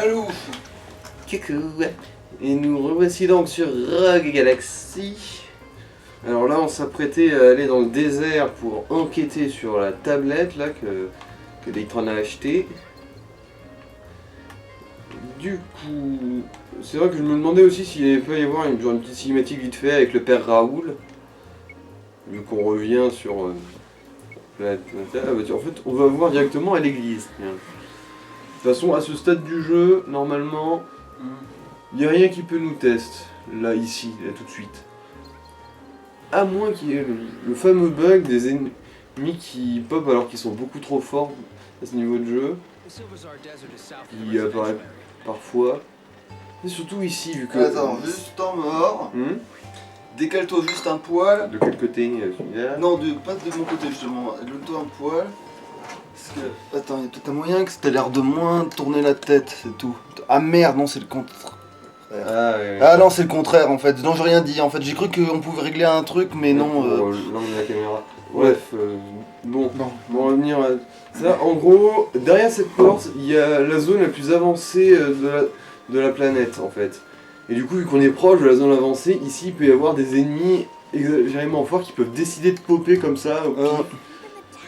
Allô. Coucou. Et nous revoici donc sur Rogue Galaxy. Alors là on s'apprêtait à aller dans le désert pour enquêter sur la tablette là que Daytron a acheté. Du coup, c'est vrai que je me demandais aussi s'il peut y avoir une petite cinématique vite fait avec le père Raoul. Vu qu'on revient sur en fait on va voir directement à l'église. De toute façon à ce stade du jeu, normalement, il n'y a rien qui peut nous tester, là, ici, là, tout de suite. À moins qu'il y ait le fameux bug des ennemis qui pop alors qu'ils sont beaucoup trop forts à ce niveau de jeu. Qui apparaît parfois. Et surtout ici, vu que... Attends, juste temps mort. Décale-toi juste un poil. De quel côté celui-là? Non, pas de mon côté justement. Décale-toi un poil. Parce que... Attends, il y a peut-être un moyen que t'as l'air de moins tourner la tête, c'est tout. Ah merde, non, c'est le contraire. Ah, ouais. Ah non, c'est le contraire en fait. Non, j'ai rien dit. En fait, j'ai cru qu'on pouvait régler un truc, mais non. L'angle de la caméra. Bref, bon, on va revenir à ça. En gros, derrière cette porte, il y a la zone la plus avancée de la planète en fait. Et du coup, vu qu'on est proche de la zone avancée, ici il peut y avoir des ennemis exagérément forts qui peuvent décider de popper comme ça.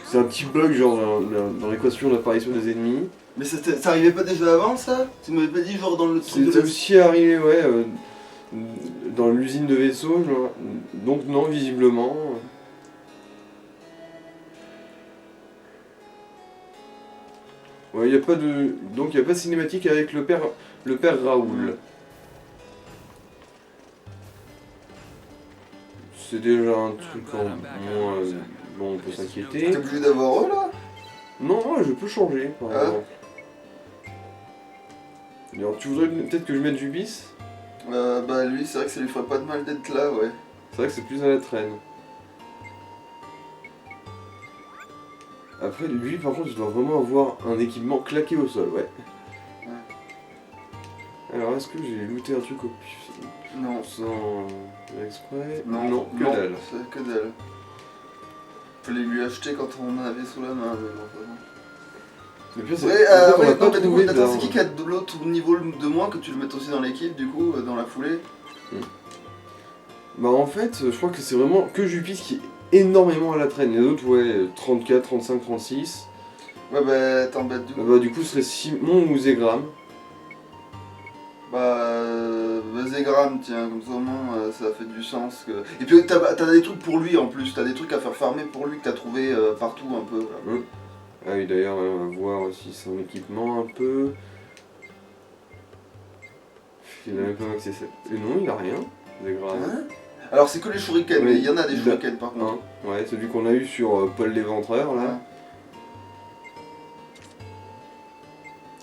C'est un petit bug genre dans l'équation d'apparition des ennemis. Mais ça arrivait pas déjà avant ça? Tu m'avais pas dit genre dans le truc de C'était aussi arrivé, ouais, dans l'usine de vaisseau, genre. Donc non, visiblement. Ouais, y a pas de... Donc il n'y a pas de cinématique avec le père Raoul. C'est déjà un truc en moins... bon, on peut s'inquiéter. T'es obligé d'avoir eux là? Non, je peux changer, par exemple. Alors, tu voudrais peut-être que je mette Jubis? Bah lui, c'est vrai que ça lui ferait pas de mal d'être là, ouais. C'est vrai que c'est plus à la traîne. Après, lui, par contre, il doit vraiment avoir un équipement claqué au sol, ouais. Alors, est-ce que j'ai looté un truc au pif? Non. Sans exprès? Non, que dalle. C'est que dalle. Fallait lui acheter quand on en avait sous la main, mais non. Le pire, c'est mais du coup, attends, c'est qui a de l'autre niveau de moins que tu le mettes aussi dans l'équipe, du coup, dans la foulée? Bah en fait, je crois que c'est vraiment que Jupis qui est énormément à la traîne. Les autres, ouais, 34, 35, 36. Ouais, bah t'embêtes du coup. Bah du coup, ce serait Simon ou Zegram. Zegram, tiens, comme ça au moins ça fait du sens. Et puis t'as des trucs pour lui en plus, t'as des trucs à faire farmer pour lui que t'as trouvé partout un peu. Là. Ah oui, d'ailleurs, on va voir aussi son équipement un peu. Il a même pas accès à... Et non, il a rien, Zegram. Hein? Alors c'est que les shurikens, mais il y en a des shurikens par contre. Ouais, celui qu'on a eu sur Paul l'Éventreur, là.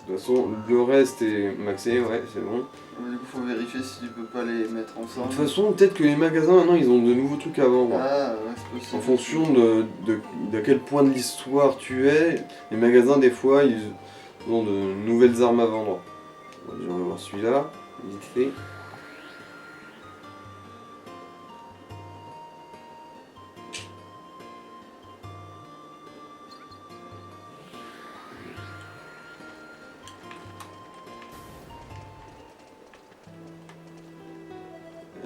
De toute façon, le reste est maxé, ouais, c'est bon. Du coup, faut vérifier si tu peux pas les mettre ensemble. De toute façon, peut-être que les magasins, maintenant, ils ont de nouveaux trucs à vendre. Ah, ouais, c'est possible. En fonction de quel point de l'histoire tu es, les magasins, des fois, ils ont de nouvelles armes à vendre. Bon, déjà, on va voir celui-là, vite fait.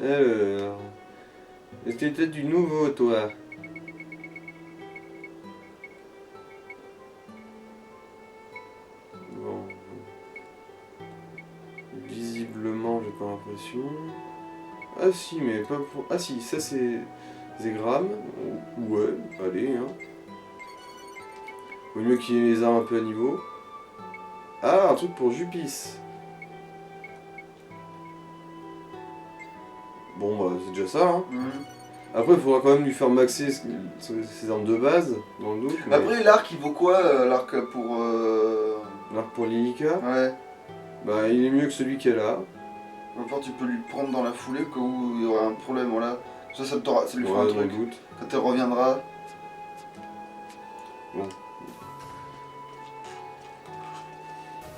Alors, est-ce que t'as du nouveau, toi? Bon. Visiblement, j'ai pas l'impression. Ah si, mais pas pour... Ah si, ça c'est Zegram. Ouais, allez, hein. Vaut mieux qu'il y ait les armes un peu à niveau. Ah, un truc pour Jupis. Bon bah c'est déjà ça, hein. Après il faudra quand même lui faire maxer ses armes de base, dans le doute. Mais... Après l'arc il vaut quoi, l'arc pour... L'arc pour Lilika? Ouais. Bah il est mieux que celui qu'elle a. Enfin tu peux lui prendre dans la foulée au cas où il y aura un problème, voilà. Ça lui fera un truc. Doute. Quand elle reviendra. Bon.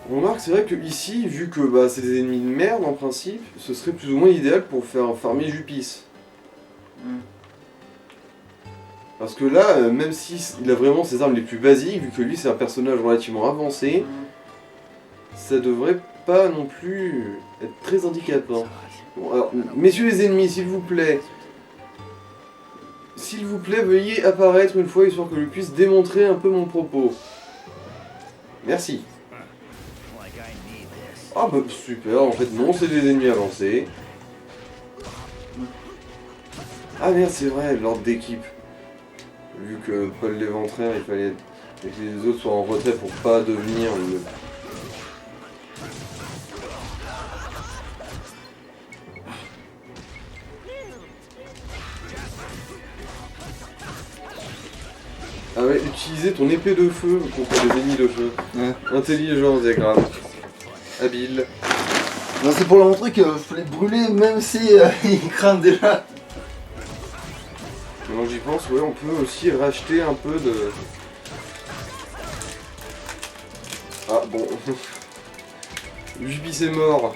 On remarque, c'est vrai que ici, vu que bah, c'est des ennemis de merde en principe, ce serait plus ou moins idéal pour faire farmer Jupis. Parce que là, même si il a vraiment ses armes les plus basiques, vu que lui c'est un personnage relativement avancé, ça devrait pas non plus être très handicapant. Bon, alors, messieurs les ennemis, s'il vous plaît, veuillez apparaître une fois histoire que je puisse démontrer un peu mon propos. Merci. Ah bah super, en fait non, c'est des ennemis avancés. Ah merde, c'est vrai, l'ordre d'équipe. Vu que Paul l'Éventreur, il fallait que les autres soient en retrait pour pas devenir le... Ah ouais, utiliser ton épée de feu contre les ennemis de feu. Ouais. Intelligent, diagramme. Habile. Non, c'est pour leur montrer qu'il fallait brûler même si ils crament déjà. Donc j'y pense, ouais, on peut aussi racheter un peu de... Ah bon. Jubi c'est mort.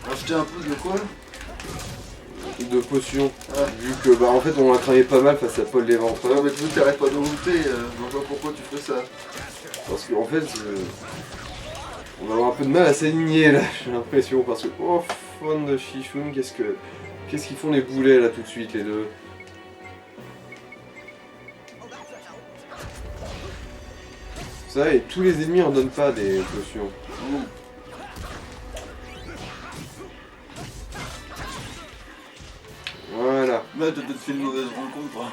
Racheter un peu de quoi? De potions. Ah. Vu que bah en fait on a travaillé pas mal face à Paul l'Éventreur. Ouais, mais tu t'arrêtes pas de looter, je vois pas pourquoi tu fais ça. Parce qu'en fait, on va avoir un peu de mal à s'aligner là, j'ai l'impression. Parce que, oh, fun de Chichoun, qu'est-ce qu'ils font les boulets là tout de suite, les deux? Ça, et tous les ennemis en donnent pas des potions. Voilà. Là, t'as peut-être fait une mauvaise rencontre.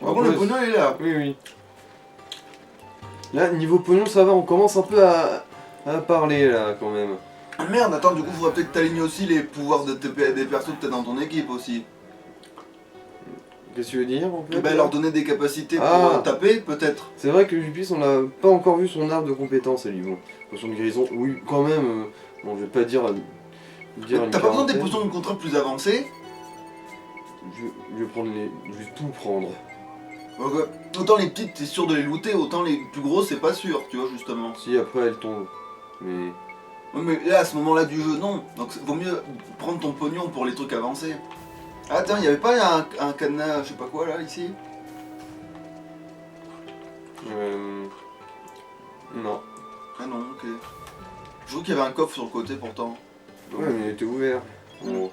Bon, Bon, le pognon il est là. Oui, oui. Là, niveau pognon, ça va, on commence un peu à parler là quand même. Ah merde, attends, du coup, faudrait peut-être que t'alignes aussi les pouvoirs des persos que t'as dans ton équipe aussi. Qu'est-ce que tu veux dire en fait? Et ben, leur donner des capacités pour Ah. taper, peut-être. C'est vrai que Jupis, on n'a pas encore vu son arbre de compétences à lui. Bon, potion de guérison, oui, quand même. Bon, je vais pas dire. Une T'as pas besoin des quarantaine. potions de contrat plus avancées? Je vais prendre les. Je vais tout prendre. Donc, autant les petites, t'es sûr de les looter, autant les plus gros, c'est pas sûr, tu vois, justement. Si après elle tombe. Mais. Ouais, mais là, à ce moment-là du jeu, non. Donc, vaut mieux prendre ton pognon pour les trucs avancés. Ah, tiens, y'avait pas un cadenas, je sais pas quoi, là, ici? Non. Ah non, ok. Je vois qu'il y avait un coffre sur le côté, pourtant. Ouais, mais il était ouvert. Bon.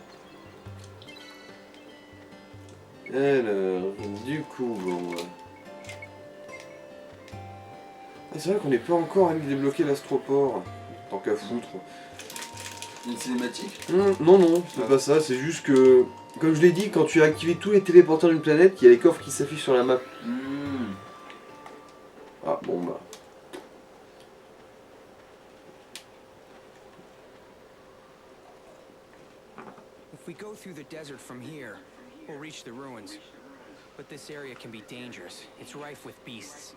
Alors, du coup, bon. Ah, c'est vrai qu'on n'est pas encore allé débloquer l'astroport. Tant qu'à foutre. Une cinématique? Non, non, c'est Ah. pas ça, c'est juste que. Comme je l'ai dit, quand tu as activé tous les téléporteurs d'une planète, il y a les coffres qui s'affichent sur la map. Ah, bon bah. If we go through the desert from here, we'll reach the ruins. But this area can be dangerous. It's rife with beasts.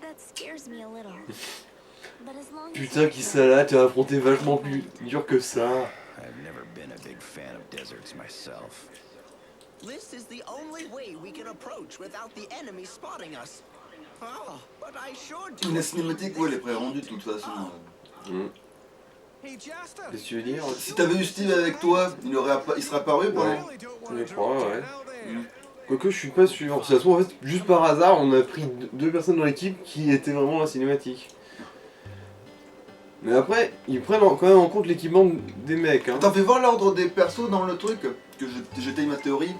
That scares me a little. But as long as Putain, qui ça là, t'es affronté vachement plus dur que ça. I've never been a big fan of deserts myself. This is the only way we can approach without the enemy spotting us. Oh, but I sure do. La cinématique, ouais, elle est pré-rendue de toute façon. Hey, Jasta! Qu'est-ce que tu veux dire? Si t'avais eu Steve avec toi, il serait apparu pendant. Ouais. Je crois, ouais. Quoique je suis pas sûr. Ça se trouve, en fait, juste par hasard, on a pris deux personnes dans l'équipe qui étaient vraiment dans la cinématique. Mais après, ils prennent quand même en compte l'équipement des mecs. Hein. Attends, fais voir l'ordre des persos dans le truc, que j'étaye ma théorie.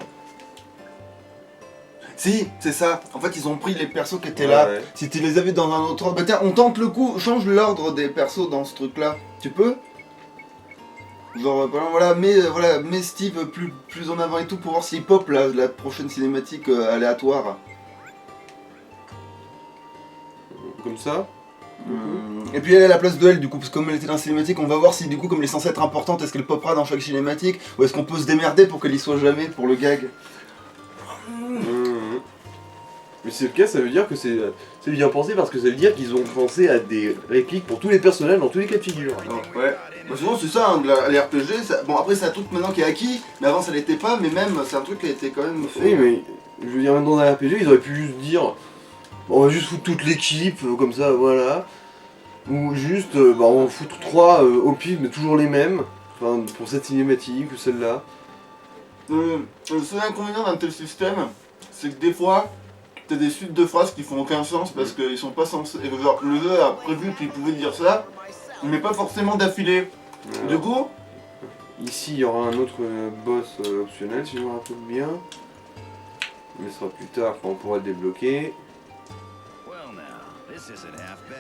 Si, c'est ça. En fait, ils ont pris les persos qui étaient Ouais, là. ouais. Si tu les avais dans un autre ordre. Bah tiens, on tente le coup, change l'ordre des persos dans ce truc-là. Tu peux? Genre, par exemple, voilà, mets Steve plus en avant et tout pour voir s'il pop la prochaine cinématique aléatoire. Comme ça. Et puis elle est à la place de elle du coup, parce que comme elle était dans la cinématique, on va voir si du coup comme elle est censée être importante, est-ce qu'elle popera dans chaque cinématique, ou est-ce qu'on peut se démerder pour qu'elle y soit jamais pour le gag. Mais c'est le cas, ça veut dire que c'est bien pensé parce que ça veut dire qu'ils ont pensé à des répliques pour tous les personnages dans tous les cas de figure. Ouais. Bah souvent c'est ça, hein, les RPG, bon après c'est un truc maintenant qui est acquis, mais avant ça l'était pas, mais même c'est un truc qui a été quand même fait. Oui, mais je veux dire, maintenant dans la RPG, ils auraient pu juste dire on va juste foutre toute l'équipe, comme ça, voilà. Ou juste, on va foutre 3 au pif, mais toujours les mêmes. Enfin, pour cette cinématique ou celle-là. Le seul inconvénient d'un tel système, c'est que des fois, t'as des suites de phrases qui font aucun sens parce qu'ils sont pas censés. Et genre, le jeu a prévu qu'il pouvait dire ça, mais pas forcément d'affilée. Voilà. Du coup, Ici, il y aura un autre boss optionnel, si je me rappelle bien. Mais ce sera plus tard quand on pourra le débloquer. Well now, this isn't half bad.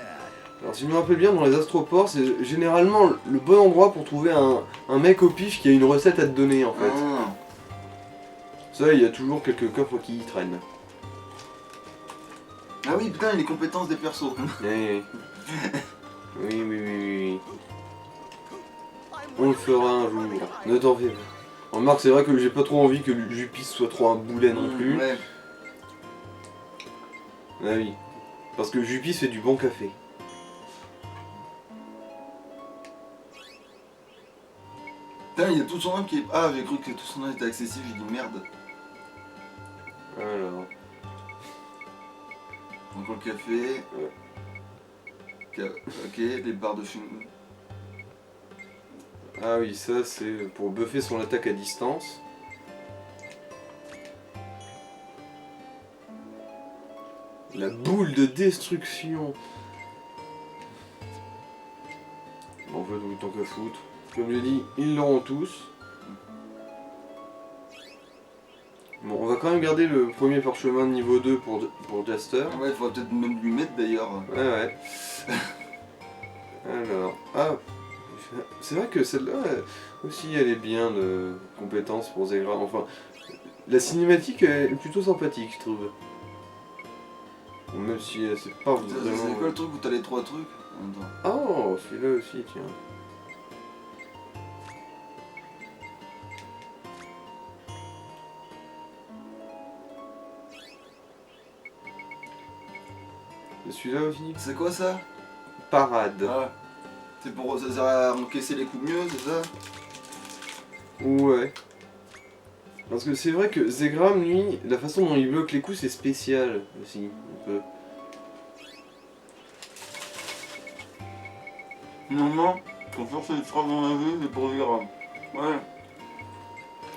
Alors si je me rappelle bien, dans les astroports, c'est généralement le bon endroit pour trouver un mec au pif qui a une recette à te donner en fait. ah, Ça, il y a toujours quelques coffres qui y traînent. ah oui, putain, les compétences des persos. Oui, oui, oui, oui. On le fera un jour. Ne t'en fais pas. Remarque, c'est vrai que j'ai pas trop envie que Jupis soit trop un boulet non plus. Ouais. Ah oui. Parce que Jupis fait du bon café. Putain, il y a tout son nom qui est. Ah, j'ai cru que tout son nom était accessible, j'ai dit merde. Alors. Encore le café. Ok, les barres de fumée. Ah oui, ça c'est pour buffer son attaque à distance. La boule de destruction. En fait, oui, tant qu'à foutre. Comme je dis, ils l'auront tous. Bon, on va quand même garder le premier parchemin de niveau 2 pour Jaster. Ouais, il faudrait peut-être même lui mettre d'ailleurs. Ouais, ouais. Alors, ah, c'est vrai que celle-là aussi, elle est bien de compétences pour Zegram. Enfin, la cinématique elle est plutôt sympathique, je trouve. Bon, même si c'est pas C'est vraiment. quoi le truc où t'as les 3 trucs? Attends. Oh, celui-là aussi, tiens. C'est celui-là aussi. C'est quoi ça? Parade. Ah. C'est pour ça sert à encaisser les coups mieux, c'est ça? Ouais. Parce que c'est vrai que Zegram, lui, la façon dont il bloque les coups, c'est spécial aussi, un peu. Normalement, quand force une phrase dans la vue, c'est pour dire. Ouais.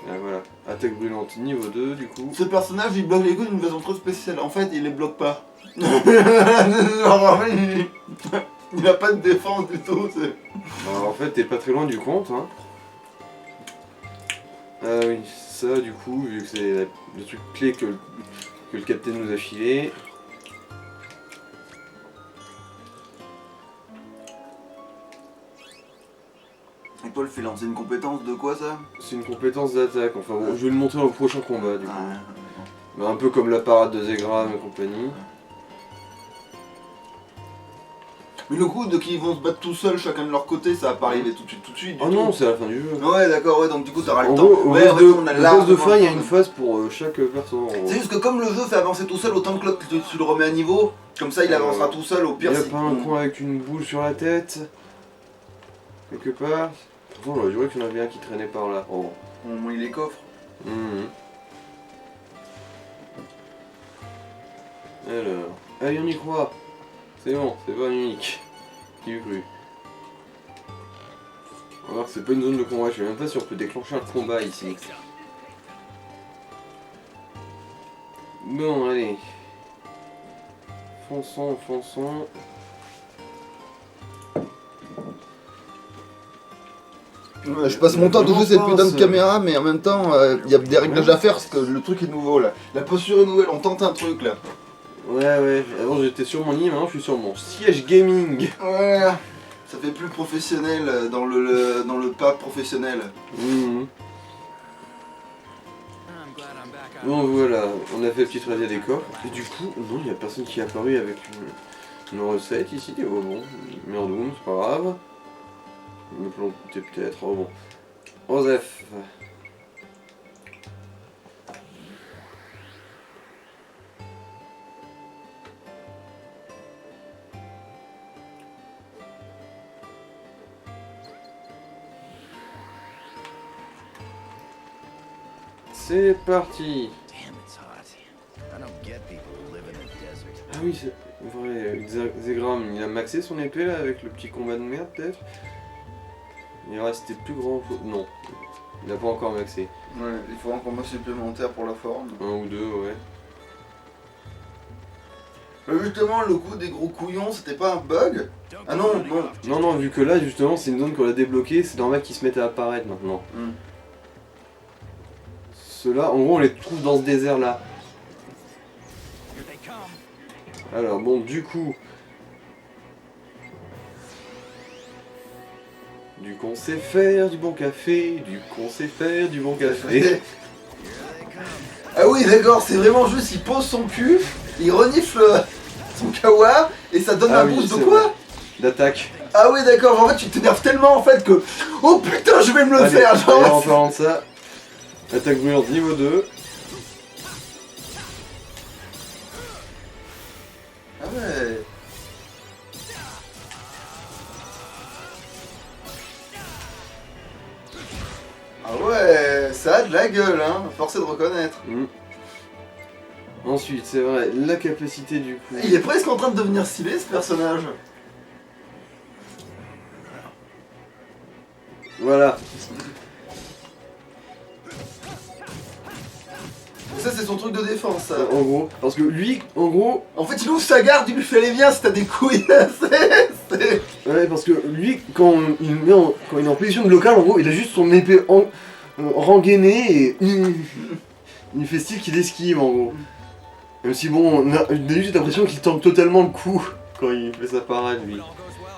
Ah, voilà. Attaque brûlante niveau 2, du coup. Ce personnage, il bloque les coups d'une façon trop spéciale. En fait, il les bloque pas. Genre, il a pas de défense du tout. Alors, en fait, t'es pas très loin du compte, hein. Ah oui, ça, du coup, vu que c'est le truc clé que le capitaine nous a filé. Et Paul fait lancer une compétence de quoi ça? C'est une compétence d'attaque, enfin bon, je vais le montrer au prochain combat, du coup. Ah, Mais un peu comme la parade de Zegram et compagnie. mais le coup de qu'ils vont se battre tout seuls, chacun de leur côté, ça va pas arriver tout de suite. Oh du non, tout. c'est à la fin du jeu. Ouais, d'accord, ouais, donc du coup, t'auras En le temps. gros, au Ouais, boss en fait, on a de fin, il y a largement- une phase pour chaque perso. C'est juste que comme le jeu fait avancer tout seul, autant que l'autre, tu le remets à niveau, comme ça il avancera tout seul, au Il pire y a si- pas un coin avec une boule sur la tête quelque part. Pourtant, j'aurais juré qu'il y en avait un qui traînait par là. Oh. Au moins il les coffre. Mhm. Alors, allez, on y croit. C'est bon, c'est pas unique. Qui eût cru? On va voir que c'est pas une zone de combat, je sais même pas si on peut déclencher un combat ici. Bon, allez. Fonçons, fonçons. Ouais, je passe mon temps à toucher cette putain de caméra, mais en même temps, il y a des réglages à faire parce que le truc est nouveau là. La posture est nouvelle, on tente un truc là. Ouais, avant j'étais sur mon lit, maintenant je suis sur mon siège gaming. Ouais, ça fait plus professionnel dans le pas professionnel. Mhm. I'm glad I'm back out. Bon voilà, on a fait le petit trajet des coffres. Et du coup, non, il n'y a personne qui est apparu avec une recette ici. Oh bon, merdoum, c'est pas grave. Me planter peut-être, oh bon. Osef. C'est parti. Damn, it's hot. I don't get people who live in a desert. Ah oui, c'est vrai, Zegram, il a maxé son épée là avec le petit combat de merde peut-être. Il restait plus grand chose. Non, il n'a pas encore maxé. Ouais, il faut un combat supplémentaire pour la forme. Un ou deux, ouais. Justement, le coup des gros couillons, c'était pas un bug? Ah non, non. Non, non, vu que là, justement, c'est une zone qu'on a débloquée, c'est normal qu'ils se mettent à apparaître maintenant. Ceux-là, en gros, on les trouve dans ce désert-là. Here they come. Alors, bon, du coup... Du qu'on sait faire du bon café, du qu'on sait faire du bon café. Ah oui, d'accord, c'est vraiment juste, il pose son cul, il renifle son kawa, et ça donne un oui, boost de c'est quoi? vrai. D'attaque. Ah oui, d'accord, en fait, tu t'énerves tellement en fait que... Oh putain, je vais me le Allez, faire, d'ailleurs, en genre... parlant de ça, attaque brûlante niveau 2. Ah ouais... Ah ouais, ça a de la gueule, hein, force est de reconnaître. Ensuite, c'est vrai, la capacité du coup. Il est presque en train de devenir stylé ce personnage. Voilà. Ça c'est son truc de défense, ça. En gros, parce que lui, en gros, En fait il ouvre sa garde, il lui fait les viens si t'as des couilles. c'est... ouais, parce que lui, quand quand il est en position de local, en gros, il a juste son épée rengainée et il fait style qu'il esquive en gros. Même si bon, on a juste l'impression qu'il tente totalement le coup quand il fait sa parade lui. It all goes well.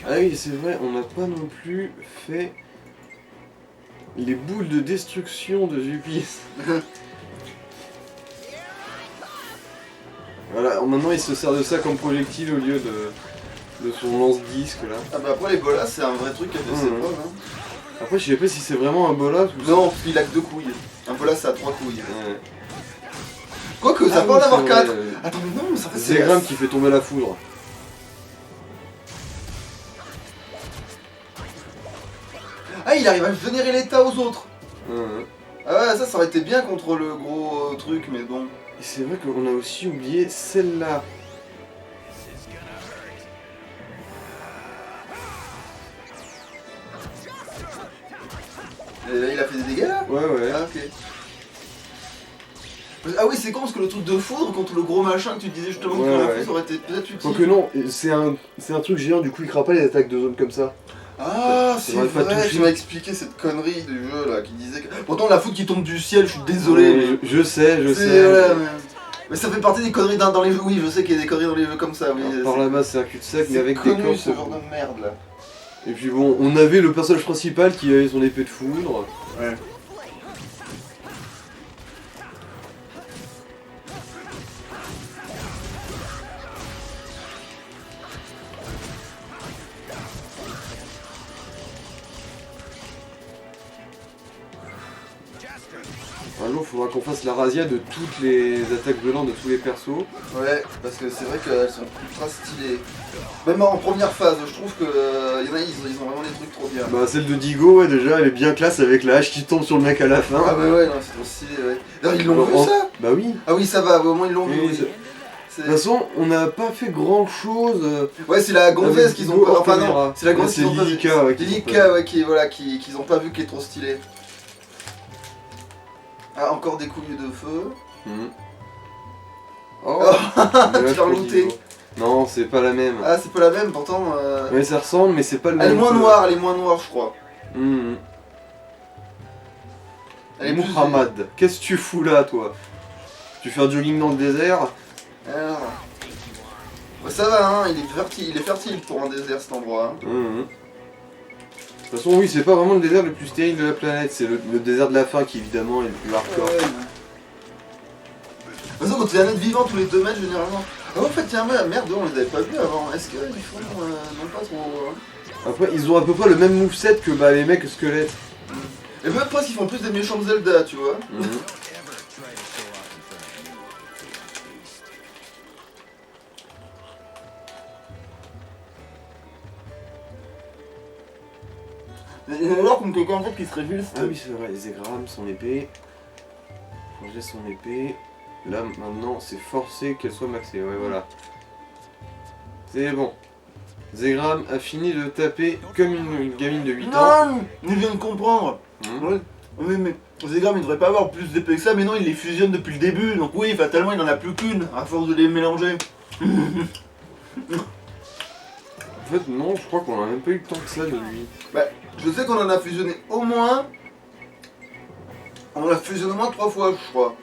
Ah oui, c'est vrai, on n'a pas non plus fait les boules de destruction de Zupis. Voilà, maintenant il se sert de ça comme projectile au lieu de son lance-disque là. Ah bah après les bolas c'est un vrai truc qui a fait ses preuves, hein. Après, je sais pas si c'est vraiment un bolas ou Non, il a que 2 couilles. Un bolas ça a 3 couilles. Ouais. Quoique, ça Ah peut en oui, avoir c'est 4. vrai, Attends, mais non, ça fait... Zégram qui fait tomber la foudre. Ah, il arrive à vénérer l'état aux autres. Ouais. Ah ouais, ça aurait été bien contre le gros truc, mais bon. Et c'est vrai qu'on a aussi oublié celle-là. Et là, il a fait des dégâts là? Ouais, ouais. Ah ok. Ah oui, c'est con parce que le truc de foudre contre le gros machin que tu disais justement Ouais, que la ouais. foudre aurait été peut-être utile. Quoique non, c'est un truc géant, du coup il crame pas les attaques de zone comme ça. Ah, c'est va pas vrai, toucher. tu m'as expliqué cette connerie du jeu là qui disait que... Pourtant la foudre qui tombe du ciel, je suis désolé. Mais... Je sais, je C'est- sais. voilà, mais ça fait partie des conneries dans les jeux, oui, je sais qu'il y a des conneries dans les jeux comme ça, oui. Alors, par là-bas c'est un cul-de-sac mais C'est avec des connu corps. ce genre de merde là. Et puis bon, on avait le personnage principal qui avait son épée de foudre. Ouais. Un jour, il faudra qu'on fasse la razzia de toutes les attaques violentes de tous les persos. Ouais, parce que c'est vrai qu'elles sont ultra stylées. Même en première phase, je trouve que y en a, ils ont vraiment des trucs trop bien. Bah, celle de Digo, ouais, déjà, elle est bien classe avec la hache qui tombe sur le mec à la fin. Ah bah ouais, non, c'est trop stylé, ouais. D'ailleurs, ils l'ont vu En- ça? Bah oui. Ah oui, ça va, au moins ils l'ont vu, Oui, oui. c'est- C'est- De toute façon, on n'a pas fait grand chose. Ouais, c'est la gonzesse avec qu'ils ont Digo pas... hors Enfin non, caméra. c'est la Ouais, gonzesse c'est qu'ils ont pas vu. Lilika, ouais, qu'ils ont Lilika, pas ouais, qu'ils ont pas vu, qui est trop stylé. Ah, encore des couilles de feu. Mhm. Oh, Tu mais là, l'as looté. Digo. Non, c'est pas la même. Ah, c'est pas la même, pourtant... Ouais, ça ressemble, mais c'est pas le Elle est même. moins que- noire, elle est moins noire, je crois. Mhm. Elle est plus... Muhammad, qu'est-ce que tu fous là, toi? Tu fais un jogging dans le désert? Alors... Bah, ça va, hein, il est fertile pour un désert, cet endroit. Hein. Mhm. De toute façon, oui, c'est pas vraiment le désert le plus stérile de la planète, c'est le désert de la faim qui évidemment est le plus hardcore. Ouais. De toute façon, quand il y a un être vivant tous les 2 mètres, généralement... Ah, en fait, tiens, merde, on les avait pas vus avant. Est-ce qu'ils font... non, pas trop... Après, ils ont à peu près le même moveset que bah, les mecs squelettes. Et même presque, ils font plus des méchants de Zelda, tu vois. Mhm. Il y en a alors comme quelqu'un en fait qui se révulse. Ah oui, c'est vrai, Zégram, son épée. Changer son épée. Là, maintenant, c'est forcé qu'elle soit maxée. Ouais, voilà. C'est bon. Zegram a fini de taper comme une gamine de 8 ans. Non, il vient de comprendre. Ouais. Oui, mais Zegram il devrait pas avoir plus d'épées que ça, mais non, il les fusionne depuis le début, donc oui, fatalement il en a plus qu'une, à force de les mélanger. En fait, non, je crois qu'on a même pas eu tant que ça de lui. Bah, je sais qu'on en a fusionné au moins. On en a fusionné au moins 3 fois, je crois.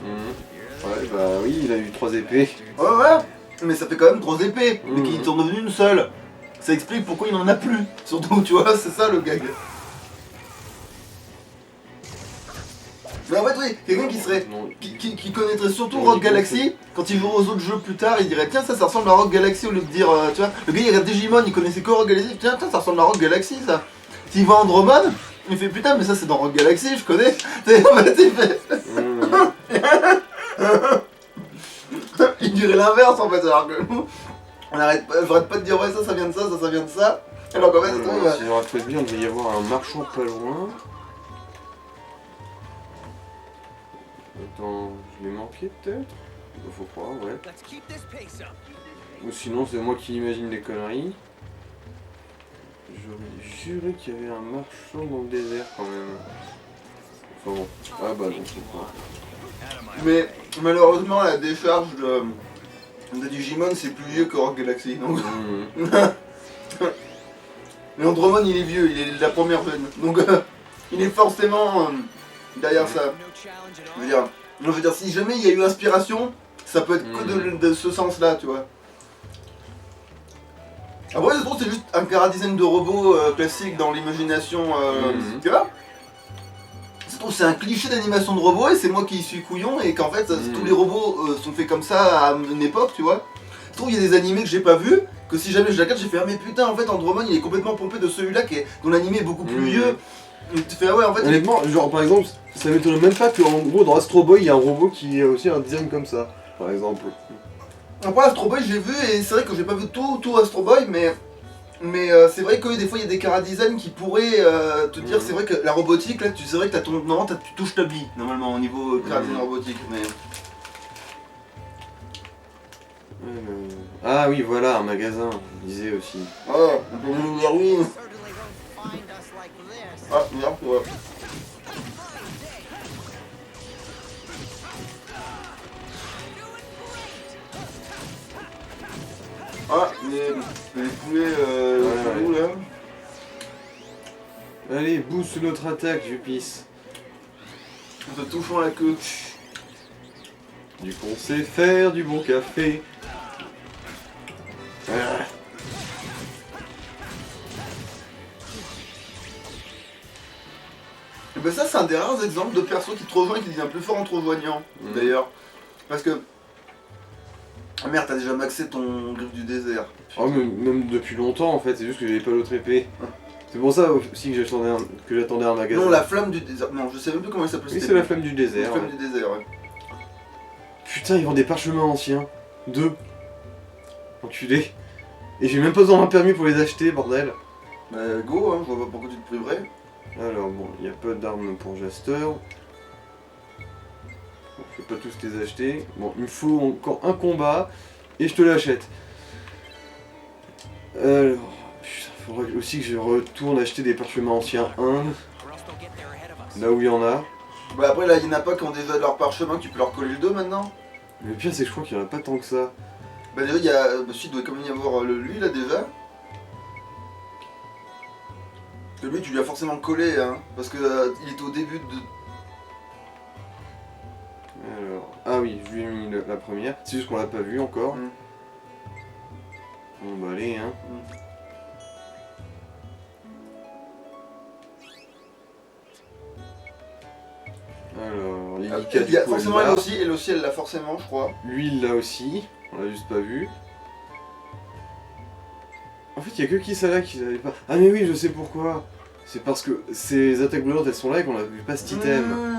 Ouais, bah oui, il a eu 3 épées. Ouais, mais ça fait quand même 3 épées, mais Mhm. qui sont devenues une seule. Ça explique pourquoi il en a plus. Surtout, tu vois, c'est ça le gag. Mais en fait, oui, quelqu'un qui serait. Non. Qui connaîtrait surtout Oui, Rogue oui, Galaxy, quand il jouera aux autres jeux plus tard, il dirait tiens, ça ressemble à Rogue Galaxy, au lieu de dire, tu vois, le gars il regarde Digimon, il connaissait que Rogue Galaxy, tiens, ça ressemble à Rogue Galaxy ça. S'il voit Andromon, il fait putain, mais ça c'est dans Rogue Galaxy, je connais. En fait, il fait. Il dirait l'inverse en fait, alors que nous, j'arrête pas de dire ouais, ça vient de ça, ça vient de ça. Alors qu'en fait, c'est tout, Si j'aurais fait bien, il devait y avoir un marchand pas loin. Attends, je l'ai manqué peut-être? Faut croire, ouais. Let's keep this pace up. Ou sinon, c'est moi qui imagine des conneries. J'aurais juré qu'il y avait un marchand dans le désert quand même. Enfin bon. Ah bah non, c'est pas. mais malheureusement, la décharge de Digimon c'est plus vieux que Rogue Galaxy. Donc... Mais Andromon il est vieux, il est de la première veine. Donc il est forcément derrière ça. No challenge at Je veux dire, si jamais il y a eu inspiration, ça peut être que de ce sens-là, tu vois. Après, je trouve que c'est juste un chara-design de robot classique dans l'imagination, tu vois. Je trouve que c'est un cliché d'animation de robot et c'est moi qui suis couillon et qu'en fait, tous les robots sont faits comme ça à une époque, tu vois. Je trouve qu'il y a des animés que j'ai pas vus, que si jamais je la regarde, j'ai fait ah mais putain, en fait, Andromon il est complètement pompé de celui-là dont l'animé est beaucoup plus vieux. Et tu fais ah ouais, en fait. Honnêtement, genre par exemple, ça m'étonne même pas qu'en gros dans Astro Boy il y a un robot qui a aussi un design comme ça, par exemple. Après Astro Boy j'ai vu et c'est vrai que j'ai pas vu tout Astro Boy mais c'est vrai que des fois il y a des chara-design qui pourraient te dire c'est vrai que la robotique là c'est vrai que normalement tu touches ta bille normalement au niveau chara-design robotique mais... Ah oui voilà, un magasin, il disait aussi. Oh, on peut nous dire oui. Certainly don't find us like this. Ah, merde, ouais. Ah, les poulets chelous, là. Allez, booste notre attaque, je pisse. En te touchant la queue. Du coup on sait faire du bon café. Ah. Et ben ça c'est un des rares exemples de perso qui te rejoint et qui devient plus fort en te rejoignant, d'ailleurs. Parce que... Ah merde, t'as déjà maxé ton griffe du désert. Oh mais même depuis longtemps en fait, c'est juste que j'avais pas l'autre épée. C'est pour ça aussi que j'attendais un magasin. Non, la flamme du désert. Non, je sais même plus comment il s'appelle. Oui, c'est la flamme du désert. La flamme du désert, ouais. Putain, ils vendent des parchemins anciens. 2. Enculé. Et j'ai même pas besoin d'un permis pour les acheter, bordel. Bah go, hein, je vois pas pourquoi tu te priverais. Alors bon, il n'y a pas d'armes pour Jaster. Bon, je vais pas tous les acheter. Bon, il me faut encore un combat et je te l'achète. Alors, putain, faudrait aussi que je retourne acheter des parchemins anciens 1, or else they'll get there ahead of us. là où il y en a. Bah après là, il y en a pas qui ont déjà leur parchemin, tu peux leur coller le dos maintenant. Mais le pire, c'est que je crois qu'il y en a pas tant que ça. Bah déjà, il y a... Bah si, il doit quand même y avoir lui là déjà. Que lui, tu lui as forcément collé, hein. Parce que il était au début de... Alors, ah oui, je lui ai mis la première. C'est juste qu'on l'a pas vu encore. Bon bah allez, hein. Alors, Lilika du coup, forcément elle elle aussi, elle l'a forcément, je crois. Lui il l'a aussi, on l'a juste pas vu. En fait, il y a que Kisala qui l'avait pas. Ah mais oui, je sais pourquoi. C'est parce que ces attaques brûlantes elles sont là et qu'on a vu pas cet item.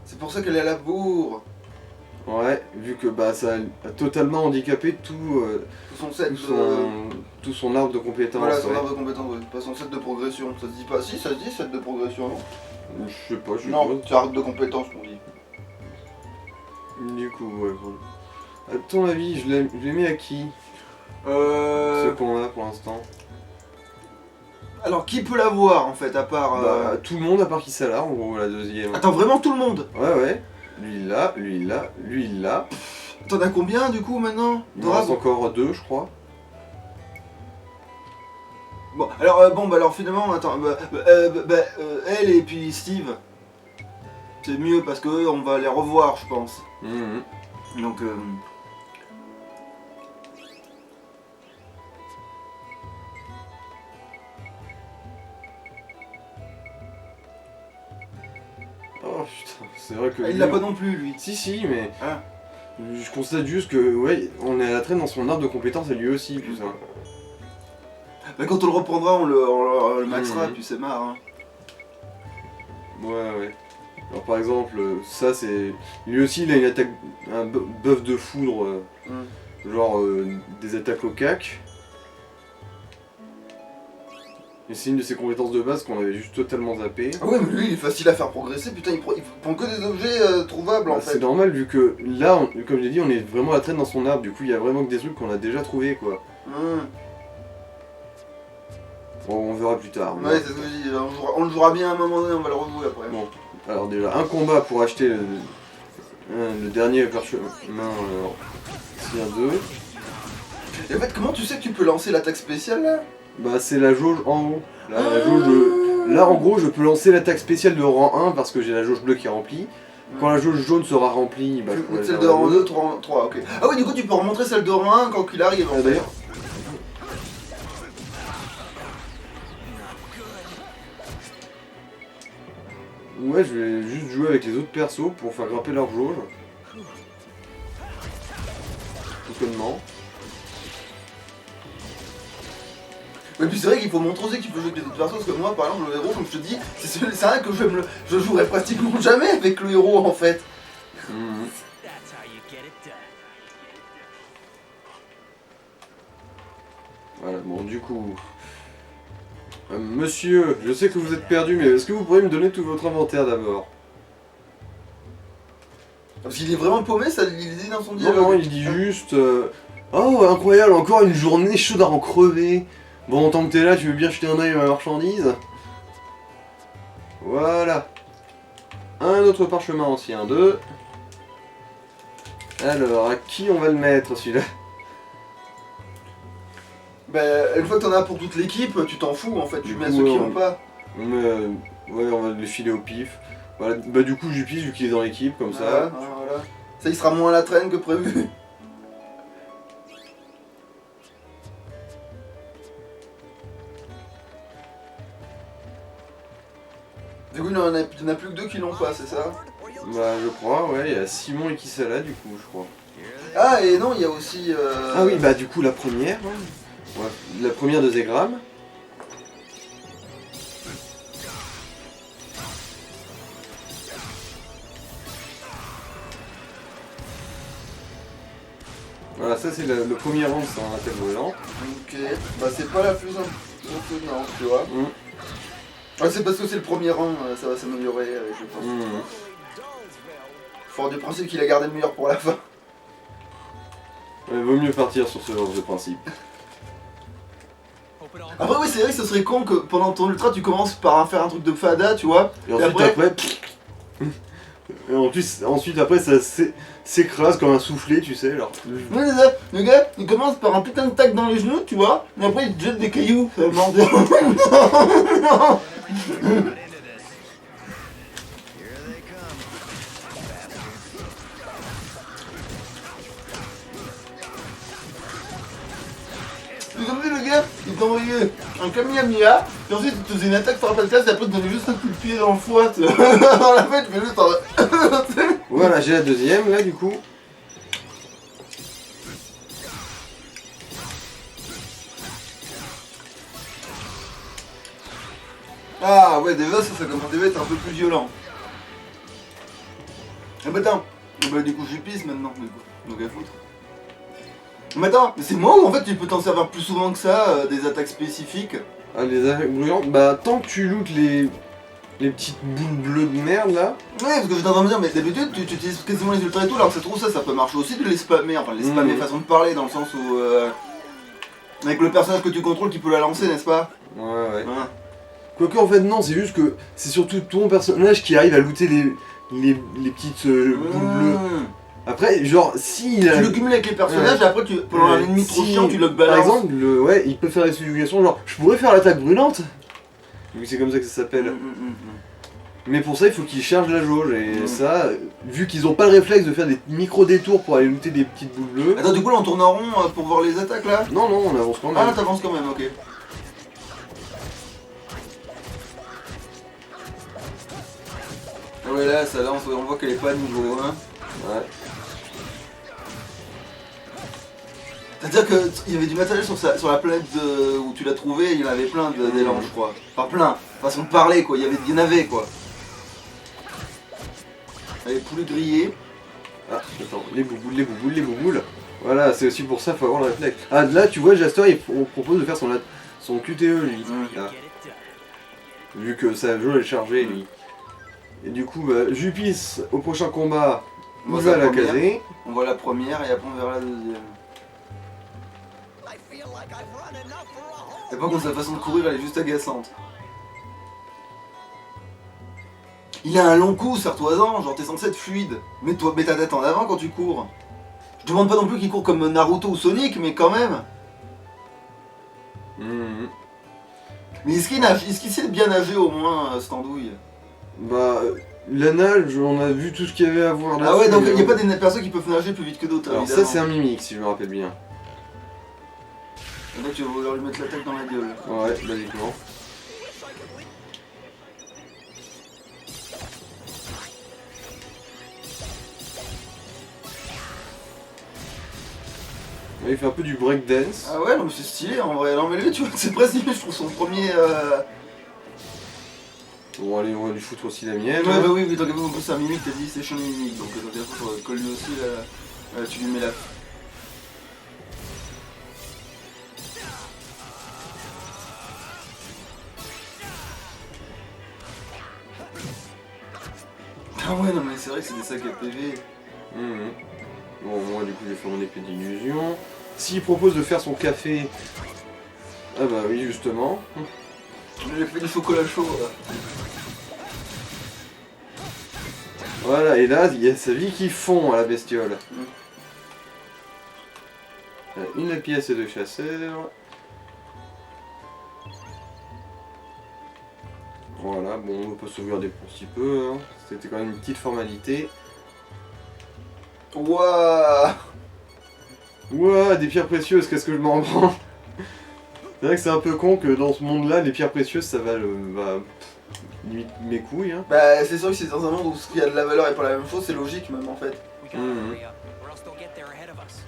C'est pour ça qu'elle est à la bourre. Ouais, vu que bah ça a totalement handicapé tout, Son set tout son arbre de compétences. Voilà, son ouais. arbre de compétences, ouais. Pas son set de progression. Ça se dit pas. Si, ça se dit set de progression, non? Je sais pas, je sais Non, pas. c'est arbre de compétences qu'on dit. Du coup, ouais, bon. À ton avis, je l'ai mis à qui? Ce qu'on a pour l'instant. Alors qui peut l'avoir en fait à part... Bah, tout le monde à part Kisala, en gros, la deuxième. Attends, vraiment tout le monde? Ouais, ouais. Lui il l'a, lui il l'a, lui il l'a. T'en as combien du coup maintenant? Il en reste encore 2, je crois. Bon, alors, alors finalement, attends, elle et puis Steve, c'est mieux parce que eux, on va les revoir, je pense. Donc, Oh putain, c'est vrai que... il l'a pas non plus, lui. Si, mais... Ah. Je constate juste que, ouais, on est à la traîne dans son arbre de compétences et lui aussi, putain. Bah, quand on le reprendra, on le maxera, puis c'est marre. Hein. Ouais. Alors par exemple, ça c'est... Lui aussi il a une attaque, un buff de foudre, genre des attaques au cac. Et c'est une de ses compétences de base qu'on avait juste totalement zappé. Ah ouais, mais lui il est facile à faire progresser, putain, il prend que des objets trouvables en fait. C'est normal vu que là, comme j'ai dit, on est vraiment à la traîne dans son arbre, du coup il y a vraiment que des trucs qu'on a déjà trouvé quoi. Bon, on verra plus tard. Ouais, c'est ce que je dis, on le jouera bien à un moment donné, on va le rejouer après. Bon, alors déjà, un combat pour acheter le dernier parchemin, s'il y a 2. Et en fait, comment tu sais que tu peux lancer l'attaque spéciale là? Bah c'est la jauge en haut. Là, la jauge, là en gros je peux lancer l'attaque spéciale de rang 1 parce que j'ai la jauge bleue qui est remplie. Quand la jauge jaune sera remplie, bah je pourrai celle faire de la rang bleue. 2, 3, ok. Ah oui, du coup tu peux remontrer celle de rang 1 quand il arrive en fait. D'ailleurs. Ouais, je vais juste jouer avec les autres persos pour faire grimper leur jauge. Tout connement. Mais puis c'est vrai qu'il faut montrer aussi qu'il faut jouer avec les autres persos, parce que moi par exemple le héros, comme je te dis, c'est vrai que je jouerai pratiquement jamais avec le héros en fait. That's how you get it done. Voilà, bon du coup... monsieur, je sais que vous êtes perdu, mais est-ce que vous pourriez me donner tout votre inventaire d'abord? Parce qu'il est vraiment paumé, ça il dit dans son dialogue. Non, il dit juste... Oh, incroyable, encore une journée chaude à en crever. Bon, tant que t'es là, tu veux bien jeter un oeil à ma marchandise? Voilà. Un autre parchemin ancien, 2. Alors, à qui on va le mettre, celui-là? Bah, une fois que t'en as pour toute l'équipe, tu t'en fous en fait, tu Du mets à coup, ceux qui ouais, n'ont pas. Ouais, on va les filer au pif. Voilà, bah du coup, Jupis, vu qu'il est dans l'équipe, comme ça. Voilà. Ça, il sera moins à la traîne que prévu. Du coup, il n'y en a plus que 2 qui l'ont pas, c'est ça? Bah, je crois, ouais, il y a Simon et Kisala, du coup, je crois. Ah, et non, il y a aussi... Ah oui, bah du coup, la première. Ouais, la première de Zegram. Voilà, ça c'est le premier rang, c'est un attaque brûlant. Ok, bah c'est pas la plus impressionnante, tu vois. Ah, c'est parce que c'est le premier rang, ça va s'améliorer, je pense. Fort du principe qu'il a gardé le meilleur pour la fin. Ouais, vaut mieux partir sur ce genre de principe. Après oui, c'est vrai que ce serait con que pendant ton ultra tu commences par faire un truc de fada, tu vois. Et ensuite et ensuite après ça s'écrase comme un soufflet, tu sais, alors. Ouais, c'est ça. Le gars, il commence par un putain de tac dans les genoux, tu vois, et après il te jette des cailloux, ça va mordir. Non. C'est comme si le gars, il t'envoyait un Kamehameha, et ensuite il te faisait une attaque frappe à la classe, et après il te donnait juste un coup de pied dans le foie, tu vois. Dans la fête, il fait juste en... Voilà, j'ai la deuxième là du coup. Ah ouais, déjà ça commençait à être un peu plus violent. Ah bah attends, bah du coup je pisse maintenant, du coup, donc à foutre. Mais attends, mais c'est moi ou en fait tu peux t'en servir plus souvent que ça, des attaques spécifiques? Ah, les attaques brûlantes, bah tant que tu lootes les petites boules bleues de merde là. Ouais, parce que je suis en train de me dire, mais d'habitude tu utilises quasiment les ultras et tout, alors que ça trouve ça peut marcher aussi de les spammer, enfin les spammer façon de parler, dans le sens où Avec le personnage que tu contrôles qui peut la lancer, n'est-ce pas? Ouais, ouais. Hein. Quoique en fait non, c'est juste que c'est surtout ton personnage qui arrive à looter les petites boules bleues. Après, genre, si il a... Tu le cumules avec les personnages et après, pendant un ennemi trop chiant, tu le Par balances. exemple, ouais, il peut faire des suggestions genre, je pourrais faire l'attaque brûlante. Oui, c'est comme ça que ça s'appelle. Mais pour ça, il faut qu'ils chargent la jauge. Et ça, vu qu'ils ont pas le réflexe de faire des micro-détours pour aller looter des petites boules bleues... Attends, du coup, là, on tourne en rond pour voir les attaques, là? Non, non, on avance quand même. Ah, t'avances quand même, ok. Ah ouais, là, ça lance, on voit qu'elle est pas niveau 1. Ouais. C'est-à-dire qu'il y avait du matériel sur la planète où tu l'as trouvé, il y en avait plein d'élan, je crois. Pas plein, façon de parler, quoi, il y en avait, quoi. Allez, poulet grillé. Ah, attends, les bouboules. Voilà, c'est aussi pour ça, faut avoir le réflexe. Ah, là, tu vois, Jaster, il propose de faire son QTE, lui. Là. Vu que sa jauge est chargée, lui. Et du coup, bah, Jupis, au prochain combat, Moi, il c'est va la la première. caser. On voit la première et après on verra la deuxième. I feel like I've run enough for a whole Et par contre, sa façon de courir, elle est juste agaçante. Il a un long cou, serre-toi-en, genre t'es censé être fluide. Mets ta tête en avant quand tu cours. Je demande pas non plus qu'il court comme Naruto ou Sonic, mais quand même. Mhm. Mais est-ce qu'il sait bien nager au moins, cette andouille? Bah, la nage, on a vu tout ce qu'il y avait à voir là. Ah ouais, donc il n'y a pas des personnes qui peuvent nager plus vite que d'autres. Alors ça, c'est un mimique, si je me rappelle bien. Et donc tu vas vouloir lui mettre l'attaque dans la gueule. Ouais, basiquement. Ouais, il fait un peu du breakdance. Ah ouais, non mais c'est stylé en vrai. Non mais lui, tu vois, c'est presque je trouve son premier... Bon, allez, on va lui foutre aussi la mienne. Ouais, bah oui, donc en plus c'est un mimique, t'as dit c'est chiant mimique, donc il faut que lui aussi, là, tu lui mets la... Ah ouais, non mais c'est vrai que c'est des sacs à PV. Mhm. Bon, moi, du coup, j'ai fait mon épée d'illusion. S'il propose de faire son café... Ah bah oui, justement. J'ai fait du chocolat chaud, là. Voilà, et là, il y a sa vie qui fond à la bestiole. Une pièce de chasseur. Voilà, bon, on va pas sauvegarder pour si peu. Hein. C'était quand même une petite formalité. Wouah. Ouah, des pierres précieuses, qu'est-ce que je m'en prends? C'est vrai que c'est un peu con que dans ce monde-là, les pierres précieuses, ça va limite mes couilles. Hein. Bah c'est sûr que c'est dans un monde où ce qui a de la valeur est pas la même chose, c'est logique même en fait. We gotta hurry up, or else they'll get there ahead of us.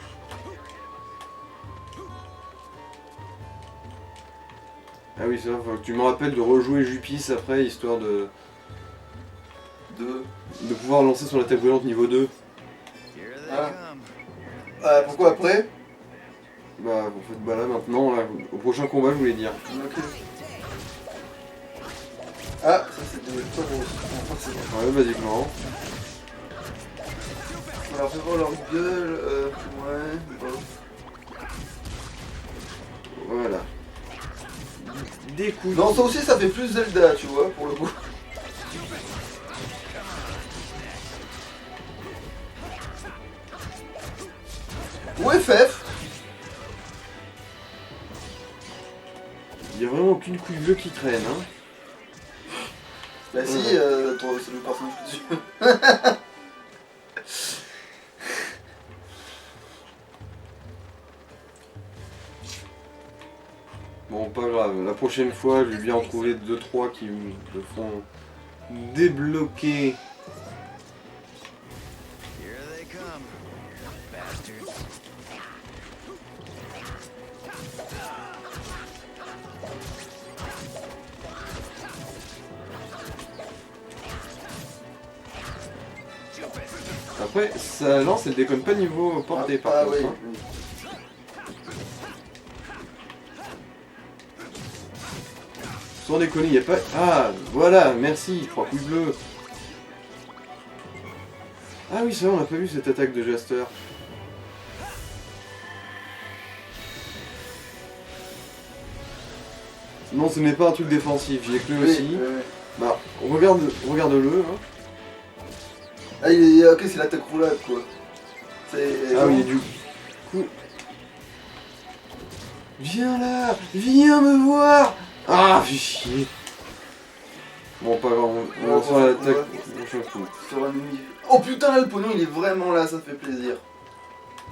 Ah oui, c'est vrai, faut que tu me rappelles de rejouer Jupis après, histoire de pouvoir lancer son attaque brûlante niveau 2. Here they Ah. come. Pourquoi après? Bah, en fait, bah là maintenant, là, au prochain combat, je voulais dire. Ok. Ah, ça c'était le taureau. Enfin, c'est bon. Ouais, basiquement. Alors fais voir leur gueule, ouais, bon. Voilà. Des coups. Non, ça aussi ça fait plus Zelda, tu vois, pour le coup. Ou FF. Il y a vraiment aucune couille bleue qui traîne, hein. Bah si, c'est le personnage que tu veux. Bon, pas grave, la prochaine fois, je vais bien en trouver 2-3 qui me font débloquer. Here they come. Bastards. Après, sa lance, elle déconne pas niveau portée, par contre. oui. Hein. Sans déconner, il n'y a pas... Ah, voilà, merci, 3 coups bleus. Ah oui, c'est vrai, on n'a pas vu cette attaque de Jaster. Non, ce n'est pas un truc défensif, j'ai cru Oui, aussi. oui, oui. Bah, regarde-le. Hein. Ah, il est. Ok, c'est l'attaque roulade quoi. C'est. Ah oui, du coup... Viens là, viens me voir. Ah, fais chier. Bon, pas grave, on Ouais, lancera ouais. l'attaque. Prochain coup. Sur un ennemi. Oh putain, là, le pognon il est vraiment là, ça fait plaisir.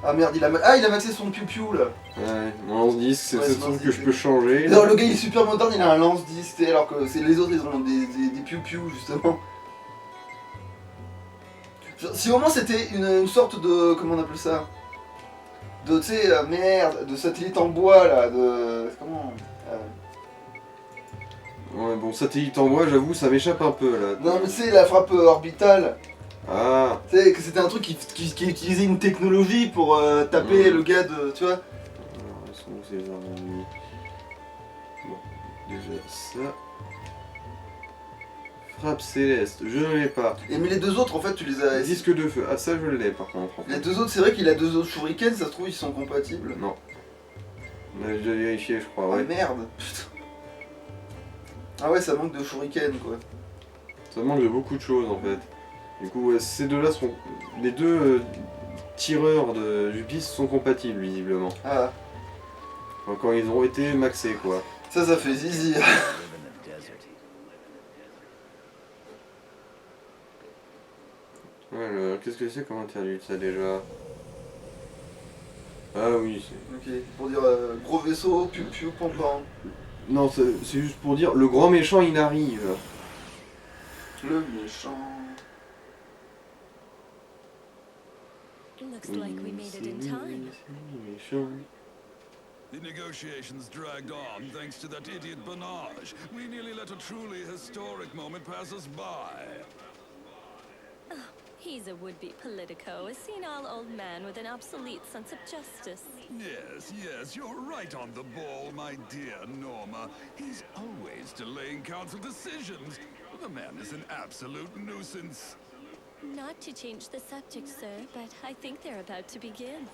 Ah merde, il a maxé son piou-piou là. Ouais, mon lance-10, c'est Ouais, ce c'est truc lance-10, que je peux changer. Alors, le gars il est super moderne, il a un lance-10, tu sais, alors que les autres ils ont des piou-piou justement. Genre, si au moins c'était une sorte de. Comment on appelle ça? De, tu sais, merde, de satellite en bois là, de. Comment Ouais, bon, satellite en bois, j'avoue, ça m'échappe un peu là. Non mais c'est la frappe orbitale. Ah, Tu sais, que c'était un truc qui utilisait une technologie pour taper le gars de. Tu vois? alors, ils sont où ces armes ennemies? Bon, déjà ça. Frappe céleste, je ne l'ai pas. Et mais les deux autres en fait tu les as. Disque de feu, ah ça je l'ai par contre. Les deux autres, c'est vrai qu'il a deux autres shurikens, ça se trouve ils sont compatibles. Non. On a déjà vérifié, je crois, Ah ouais. merde, putain. Ah ouais, ça manque de shuriken quoi. Ça manque de beaucoup de choses en fait. Du coup, ouais, ces deux-là seront. Les deux tireurs du piste sont compatibles visiblement. Ah, Enfin, quand ils ont été maxés quoi. ça fait zizi. Live in the desert. Ouais, qu'est-ce que c'est comme interlude ça déjà? Ah oui, c'est. Ok, pour dire gros vaisseau, piou-piou, pom-pom. Non, c'est juste pour dire, le grand méchant il arrive. Le méchant. Looks like we made it in time. Méchant. The negotiations dragged on thanks to that idiot Banage. We nearly let a truly historic moment pass us by. He's a would-be politico, a senile old man with an obsolete sense of justice. Yes, you're right on the ball, my dear Norma. He's always delaying council decisions. The man is an absolute nuisance. Not to change the subject, sir, but I think they're about to begin.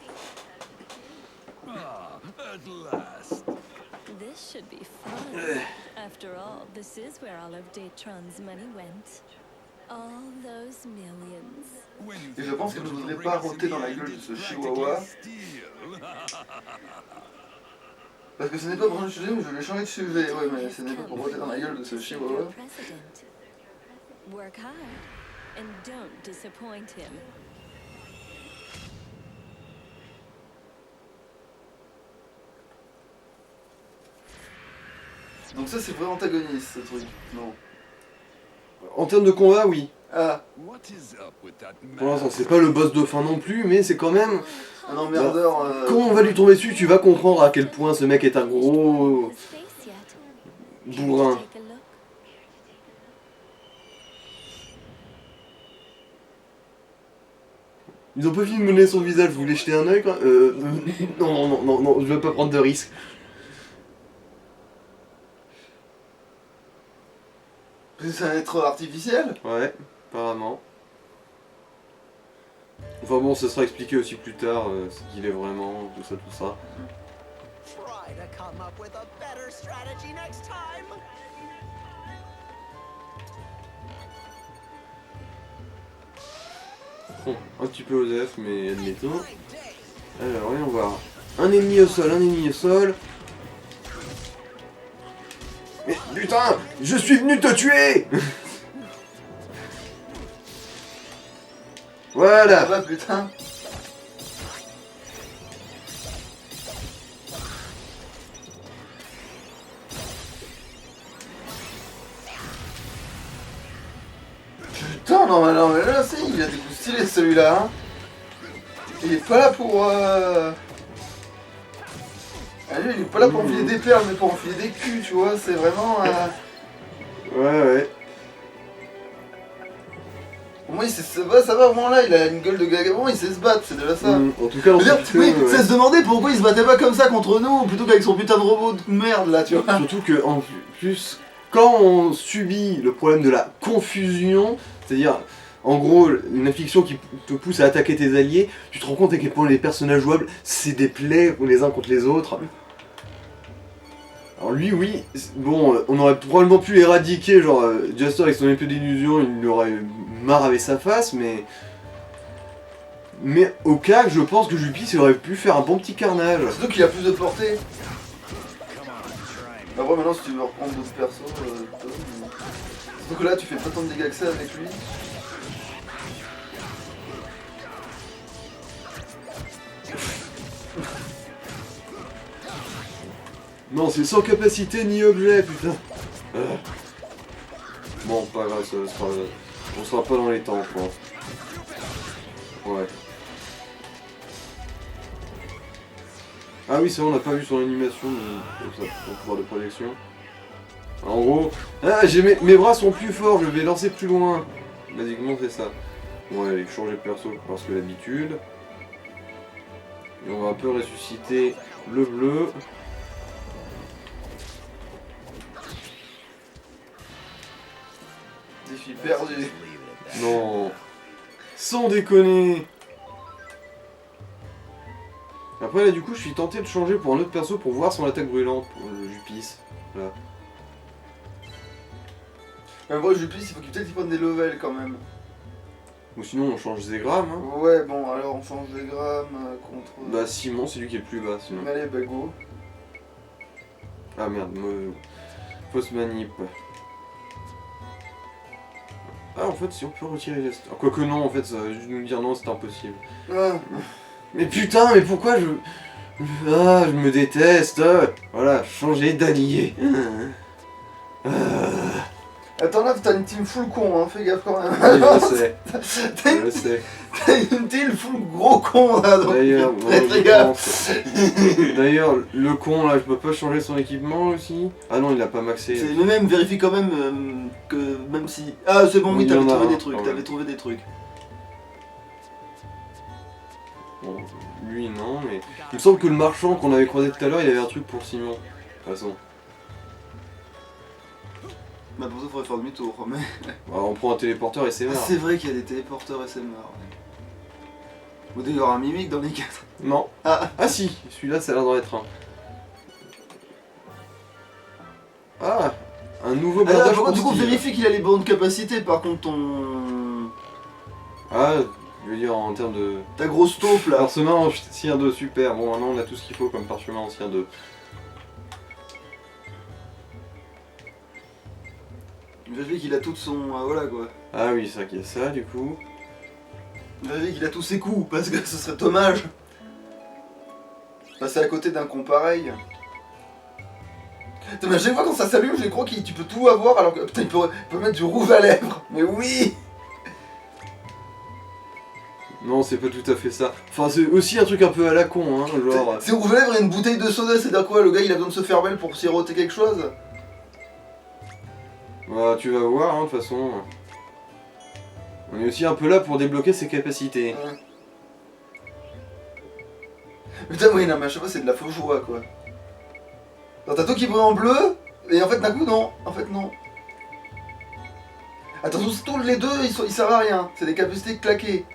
Ah, at last. This should be fun. After all, this is where all of Datron's money went. All those millions. When you Et je pense qu'elle ne voudrait pas rôter dans la gueule de ce chihuahua. Parce que ce n'est pas pour changer de sujet, mais je vais changer de sujet. Ouais, mais ce n'est pas pour rôter dans la gueule de ce chihuahua. Work hard and don't disappoint him. Donc ça c'est vrai antagoniste ce truc. Non. En termes de combat, oui. Ah, What is up with that Pour l'instant, man? c'est pas le boss de fin non plus, mais c'est quand même. un emmerdeur. Quand on va lui tomber dessus, tu vas comprendre à quel point ce mec est un gros bourrin. Ils ont pas fini de mener son visage, vous voulez jeter un oeil quoi? Non, je veux pas prendre de risques. C'est un être artificiel. Ouais, apparemment. Enfin bon, ça sera expliqué aussi plus tard ce qu'il est vraiment, tout ça. Try to come up with a better strategy next time. Bon, un petit peu osef, mais admettons. My day. Alors, voyons voir. Un ennemi au sol. Mais putain, je suis venu te tuer. Ah Voilà. bah putain. Putain, non mais là, si, il a des coups stylés celui-là. Hein. Il est pas là pour. Ah, lui, il est pas là pour enfiler des perles, mais pour enfiler des culs, tu vois. C'est vraiment. Ouais. Pour moi, ça va vraiment là. Il a une gueule de gagabon, il sait se battre, c'est déjà ça. En tout cas, dans Je veux dire, ce oui, film, c'est se demander pourquoi il se battait pas comme ça contre nous, plutôt qu'avec son putain de robot de merde là, tu vois. surtout que en plus, quand on subit le problème de la confusion, c'est-à-dire en gros une affliction qui te pousse à attaquer tes alliés, tu te rends compte à quel point les personnages jouables c'est des plaies les uns contre les autres. Alors lui, oui, bon, on aurait probablement pu l'éradiquer, genre Jaster avec son épée d'illusion, il aurait marre avec sa face, mais... Mais au cas, je pense que Jupis il aurait pu faire un bon petit carnage. Surtout qu'il a plus de portée. Après maintenant si tu veux reprendre d'autres persos, surtout que là tu fais pas tant de dégâts que ça avec lui. Non, c'est sans capacité ni objet, putain. Bon, pas grave, on sera pas dans les temps, je pense. Ouais. Ah oui, c'est vrai, on n'a pas vu son animation de son pouvoir de projection. En gros, mes bras sont plus forts, je vais lancer plus loin. Basiquement, c'est ça. Bon, allez, changer de perso parce que l'habitude. Et on va un peu ressusciter le bleu. Défi perdu. Non. Sans déconner. Après là du coup je suis tenté de changer pour un autre perso pour voir son attaque brûlante pour le Jupis. Là. Mais moi Jupis il faut qu'il peut-être qu'il prenne des levels quand même. Ou sinon on change Zegram hein. Ouais bon alors on change les grammes contre... Bah Simon c'est lui qui est le plus bas sinon. Allez bah go. Ah merde, fausse manip. Ah en fait si on peut retirer Jaster. Quoique non en fait ça va juste nous dire non c'est impossible. Ah. Mais putain mais pourquoi je me déteste. Voilà, changer d'allié. Attends là t'as une team full con hein, fais gaffe quand même. Oui, je sais. Je sais. T'as une team full gros con là donc D'ailleurs, très gaffe. D'ailleurs, le con là, je peux pas changer son équipement aussi. Ah non, il a pas maxé. Mais même vérifie quand même que même si... Ah c'est bon oui, t'avais trouvé des trucs, ouais. t'avais trouvé des trucs. Bon, lui non, mais... Il me semble que le marchand qu'on avait croisé tout à l'heure, il avait un truc pour Simon. De toute façon. Bah pour ça faudrait faire demi-tour mais... Bah, on prend un téléporteur et c'est marre. C'est vrai qu'il y a des téléporteurs SMR. Ou d'ailleurs un mimique dans les 4. Non. Ah Si, celui-là ça a l'air d'en être un. Ah, un nouveau alors, bandage par contre, du pour coup Steve. vérifie qu'il a les bonnes capacités par contre ton... Ah, je veux dire en termes de... Ta grosse taupe là. Parchemin ancien 2, super. Bon maintenant on a tout ce qu'il faut comme parchemin ancien 2. Vérifie qu'il a tout son... voilà quoi. Ah oui, c'est vrai qu'il y a ça du coup. Vérifie qu'il a tous ses coups parce que ce serait dommage. Passer à côté d'un con pareil. Putain, mais à chaque fois quand ça s'allume, je crois que tu peux tout avoir alors que... Putain, il peut mettre du rouge à lèvres. Mais oui. Non, c'est pas tout à fait ça. Enfin, c'est aussi un truc un peu à la con, hein, genre... C'est rouge à lèvres et une bouteille de soda, c'est dire quoi? Le gars il a besoin de se faire belle pour siroter quelque chose? Bah, tu vas voir, hein, de toute façon. On est aussi un peu là pour débloquer ses capacités. Ouais. Putain, oui, non, mais à chaque fois c'est de la fausse joie quoi. Alors t'as tout qui brille en bleu, et en fait d'un coup non, en fait non. Attention, tous les deux ils servent à rien, c'est des capacités claquées.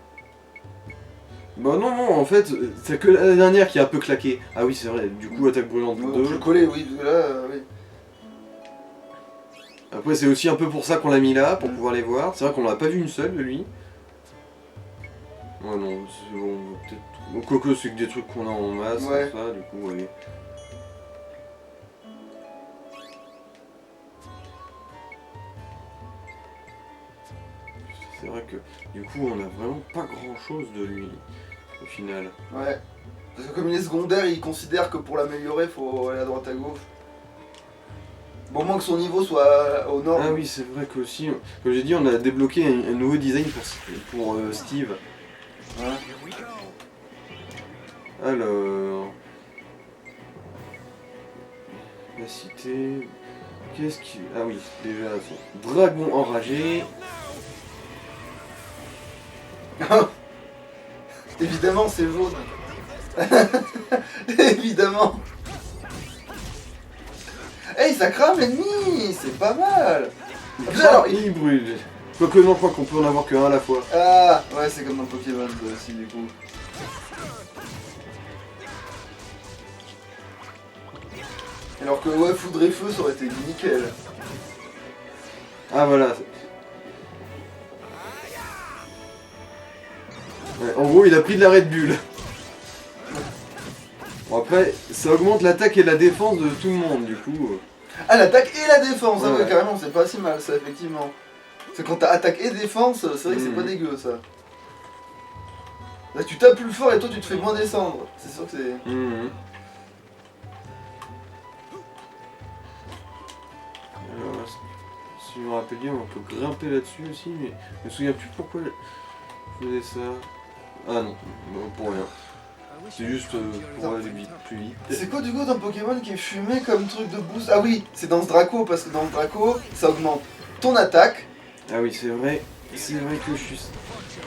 Bah non, en fait, c'est que la dernière qui a un peu claqué. Ah oui, c'est vrai, du coup, attaque brûlante 2. Je collais, oui, parce que là, oui. Après, c'est aussi un peu pour ça qu'on l'a mis là, pour pouvoir les voir. C'est vrai qu'on l'a pas vu une seule de lui. Ouais, non, c'est bon, peut-être... Bon, Coco, c'est que des trucs qu'on a en masse, ouais. comme ça, du coup, allez. C'est vrai que, du coup, on a vraiment pas grand-chose de lui, au final. Ouais. Parce que comme il est secondaire, il considère que pour l'améliorer, faut aller à droite à gauche. Bon, au moins que son niveau soit aux normes. Ah oui, c'est vrai qu'aussi, comme j'ai dit, on a débloqué un nouveau design pour Steve. Ouais. Alors... La cité... Qu'est-ce qui... Ah oui, déjà, son dragon enragé. Évidemment, c'est jaune. Évidemment. Hey, ça crame l'ennemi. C'est pas mal. Alors, il brûle. Quoique non, je crois qu'on peut en avoir qu'un à la fois. Ah, ouais, c'est comme dans Pokémon aussi, du coup. Alors que ouais, foudre et feu ça aurait été nickel. Ah voilà. Ouais, en gros, il a pris de la Red Bull. Bon après, ça augmente l'attaque et la défense de tout le monde du coup. Ah, l'attaque et la défense, ah ouais, Ouais. carrément, c'est pas si mal ça, effectivement. C'est quand t'as attaque et défense, c'est vrai que c'est pas dégueu ça. Là, tu tapes plus fort et toi tu te fais moins descendre. C'est sûr que c'est. Mhm. Alors, si je me rappelle bien, on peut grimper là-dessus aussi, mais je me souviens plus pourquoi je faisais ça. Ah non, non, pour rien. C'est juste pour aller vite, plus vite. C'est quoi du coup d'un Pokémon qui est fumé comme truc de boost? Ah oui, c'est dans ce Draco, parce que dans ce Draco, ça augmente ton attaque, Ah oui, c'est vrai que je suis.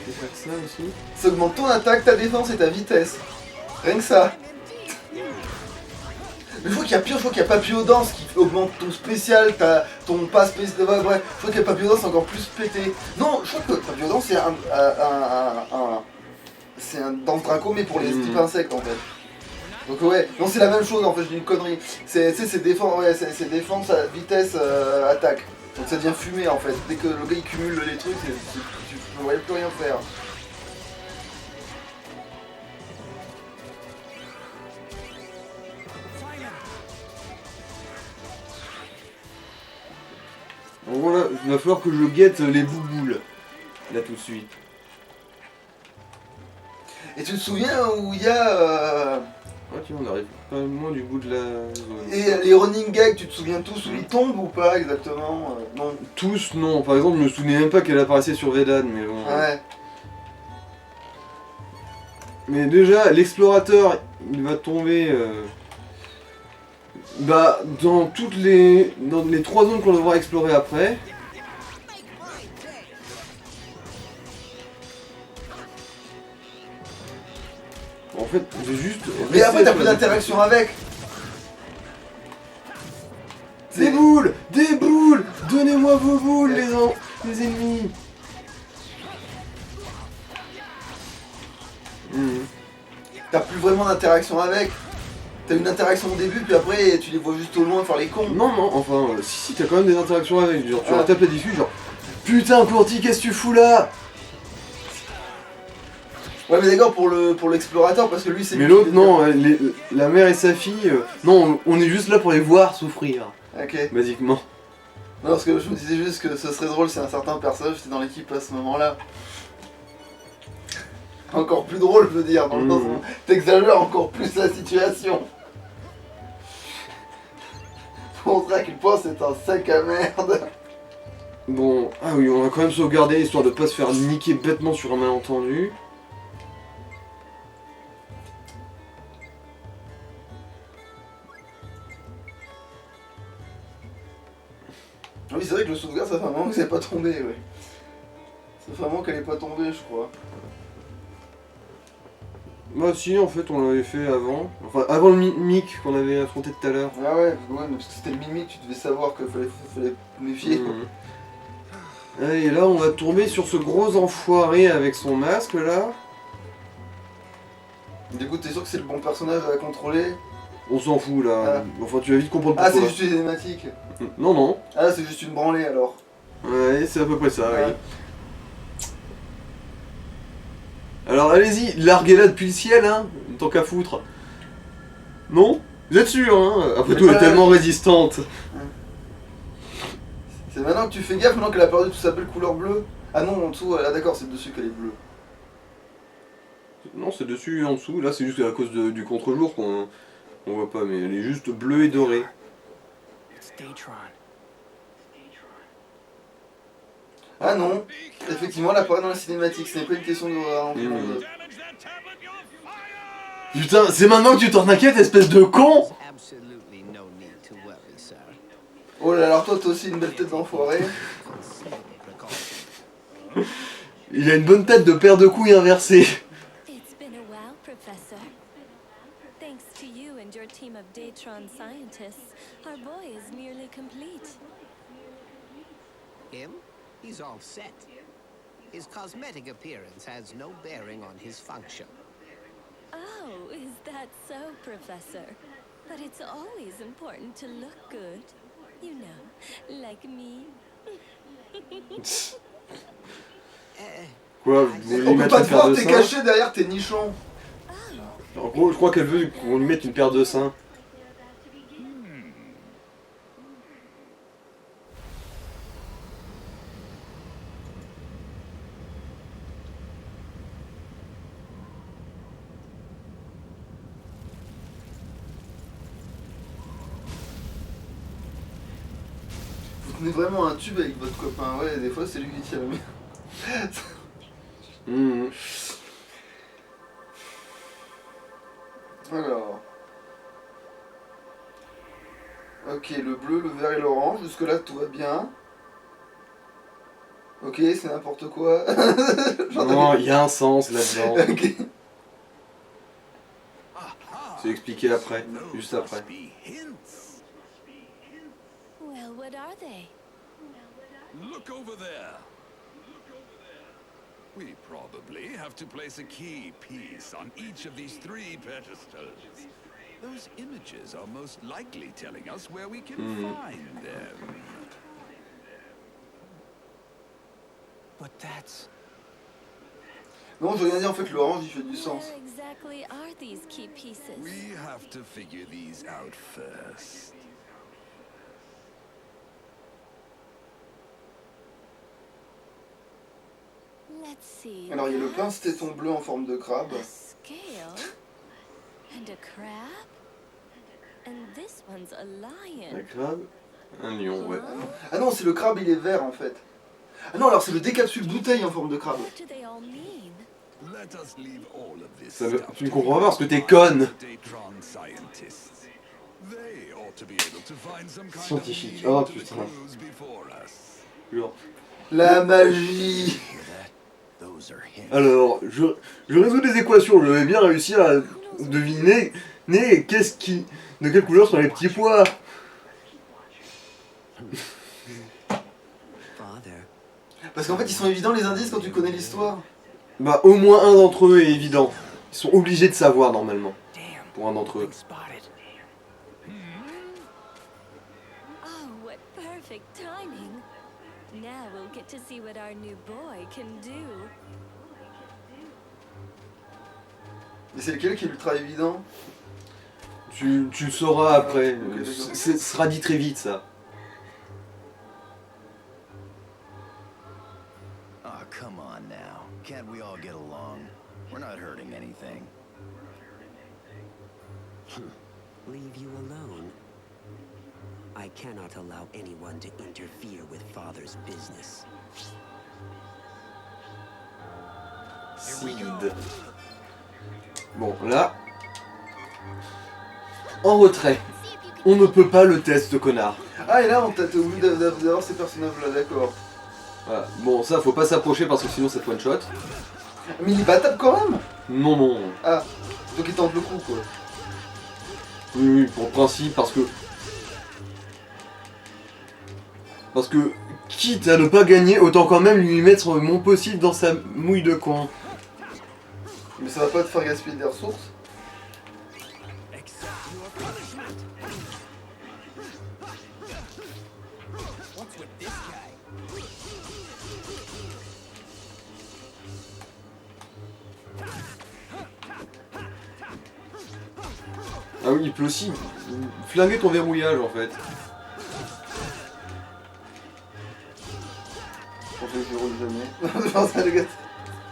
Je vais faire ça aussi. ça augmente ton attaque, ta défense et ta vitesse. Rien que ça. Mais je crois qu'il y a pire, je crois qu'il y a Papillon Danse qui augmente ton spécial, ton pas spécial. Ouais, bref, je crois qu'il y a Papillon Danse encore plus pété. Non, je crois que Papillon Danse c'est c'est un Danse Draco mais pour les types insectes en fait. Donc ouais, non c'est la même chose en fait, je dis une connerie. C'est défense, ouais, c'est défense, vitesse, attaque. Donc ça devient fumé en fait. Dès que le gars il cumule les trucs, tu ne pourrais plus rien faire. Donc voilà, il va falloir que je guette les bouboules. Là tout de suite. Et tu te souviens où il y a... Ah tiens, on arrive pas loin du bout de la zone. Et les running gags, tu te souviens tous où ils tombent ou pas exactement non. Tous, non. Par exemple, je me souvenais même pas qu'elle apparaissait sur Vedan, mais bon. Ouais. Mais déjà, l'explorateur, il va tomber... Bah, dans les 3 zones qu'on devra explorer après. En fait, j'ai juste... Mais après t'as plus d'interaction avec. Des boules! Des boules! Donnez-moi vos boules, les ennemis! T'as plus vraiment d'interaction avec. T'as une interaction au début, puis après tu les vois juste au loin faire les cons. Non, non, enfin, si, t'as quand même des interactions avec. Genre, tu Ah. leur tapes la discussion, genre... Putain, Courti, qu'est-ce que tu fous là? Ouais mais d'accord pour l'explorateur parce que lui c'est... Mais lui l'autre, qui- non, la mère et sa fille... non, on est juste là pour les voir souffrir, Ok. basiquement. Non parce que je me disais juste que ce serait drôle si un certain personnage était dans l'équipe à ce moment-là. Encore plus drôle je veux dire, dans le sens où t'exagères encore plus la situation. Pour montrer à quel point c'est un sac à merde. Bon, ah oui, on va quand même sauvegarder, histoire de pas se faire niquer bêtement sur un malentendu. Oui c'est vrai que le sauvegarde ça fait un moment que c'est pas tombé, ouais. Ça fait un moment qu'elle est pas tombée je crois. Bah si, en fait, on l'avait fait avant. Enfin, avant le Mic qu'on avait affronté tout à l'heure. Ah ouais, mais parce que c'était le mimique, tu devais savoir qu'il fallait méfier. Et là, on va tomber sur ce gros enfoiré avec son masque, là. Du coup, t'es sûr que c'est le bon personnage à contrôler? On s'en fout, là. Enfin, tu vas vite comprendre Ah, pourquoi. c'est juste une cinématique. Non, non. Ah, c'est juste une branlée alors. Ouais, c'est à peu près ça, Ouais. oui. Alors, allez-y, larguez-la depuis le ciel, hein. Tant qu'à foutre. Non? Vous êtes sûr, hein? Après Mais tout, elle est pas- tellement résistante. C'est maintenant que tu fais gaffe, maintenant qu'elle a perdu toute sa belle couleur bleue. Ah non, en dessous, ah d'accord, c'est dessus qu'elle est bleue. Non, c'est dessus et en dessous. Là, c'est juste à cause du contre-jour qu'on voit pas, mais elle est juste bleue et dorée. It's Daytron. Ah non, effectivement, elle apparaît dans la cinématique, ce n'est pas une question de ralenti. Putain, c'est maintenant que tu t'en inquiètes, espèce de con! Absolutely no need to worry, sir. Oh là là, alors toi, t'as aussi une belle tête d'enfoiré. Conceivable precaution. Il a une bonne tête de paire de couilles inversée. It's been a while, Professor. Thanks to you and your team of Daytron scientists, our boy is nearly complete. Him? He's all set. His cosmetic appearance has no bearing on his function. Oh, is that so, Professor? But it's always important to look good. You know, like me. Quoi, vous voulez lui On peut mettre pas une te paire voir, de t'es seins? caché derrière tes nichons. En gros, je crois qu'elle veut qu'on lui mette une paire de seins. Vous tenez vraiment un tube avec votre copain, ouais, des fois c'est lui qui tient le mieux. Mhm. Alors. Ok, le bleu, le vert et l'orange, jusque-là tout va bien. Ok, c'est n'importe quoi. Non, il y a un sens là-dedans. Ok. C'est expliqué après, juste après. Must be hints. Well, what are they? Look over there. We probably have to place a key piece on each of these 3 pedestals. Those images are most likely telling us where we can find them. But that's... Non, je veux rien dire, en fait, l'orange il fait du sens. Where exactly are these key pieces? We have to figure these out first. Let's see. Alors, il y a le that's pince-téton bleu en forme de crabe. a scale and a crab, and this one's a Un lion. crabe, un lion, ouais. Ah non, c'est le crabe, il est vert en fait. Ah non, alors c'est le décapsule bouteille en forme de crabe. What do they all mean? Let us leave all of this Ça veut- stuff tu ne to comprends the pas parce que t'es conne. Datron scientists. They ought to be able to find some kind Scientifique. of meaning Oh, to the putain. clues before us. Genre. La magie. Those are hints. Alors, je résous des équations, je vais bien réussir à deviner qu'est-ce qui, de quelle couleur sont les petits pois. Father. Parce qu'en fait, ils sont évidents les indices quand tu connais l'histoire. Bah, au moins un d'entre eux est évident. Ils sont obligés de savoir normalement, Damn. pour un d'entre eux. Thing spotted. Oh, what perfect timing. Now we'll get to see what our new boy can do. Et c'est lequel qui est ultra évident? Tu le sauras après, Ok, d'accord. ce sera dit très vite ça. Oh, come on now. Can't we all get along? We're not hurting anything. Leave you alone. I cannot allow anyone to interfere with Father's business. Seed. Bon, là. En retrait. On ne peut pas le test, connard. Ah, et là, t'es obligé d'avoir ces personnages-là, d'accord. Voilà. Bon, ça, faut pas s'approcher parce que sinon c'est one shot. Mais il est battable quand même. Non, non. Ah, donc il tente le coup, quoi. Oui, oui, pour le principe, parce que, quitte à ne pas gagner, autant quand même lui mettre mon possible dans sa mouille de con. Mais ça va pas te faire gaspiller des ressources. Accept your punishment. What's with this guy? Ah oui, il peut aussi flinguer ton verrouillage en fait. Je pensais que je verrouille jamais. Non, ça, les gars.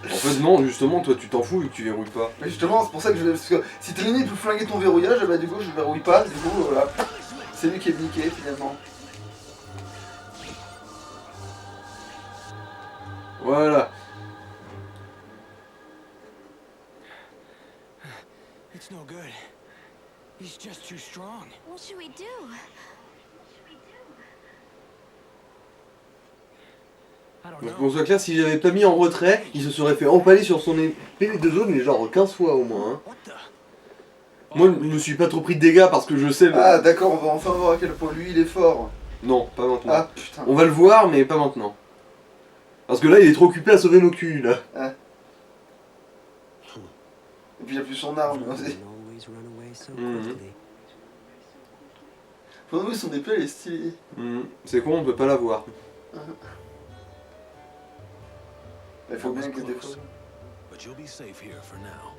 En fait, non, justement, toi tu t'en fous et que tu verrouilles pas. Mais justement, c'est pour ça que parce que si t'es l'ennemi peut flinguer ton verrouillage, bah du coup je verrouille pas, du coup voilà. C'est lui qui est niqué finalement. Voilà. It's no good. He's just too strong. What should we do? I don't Donc know. qu'on soit clair, si j'avais pas mis en retrait, il se serait fait empaler sur son épée les deux autres, mais genre 15 fois au moins. Hein. What the? Moi, je me suis pas trop pris de dégâts parce que je sais... Ah d'accord, on va enfin voir à quel point lui il est fort. Non, pas maintenant. Ah putain. On va le voir, mais pas maintenant. Parce que là, il est trop occupé à sauver nos culs, là. Et puis il a plus son arme aussi. Always run away so Mhm. quickly. Pour nous, son épée, elle est stylée. C'est con, on peut pas la voir. Il faut bien que des fois. But you'll be safe here for now.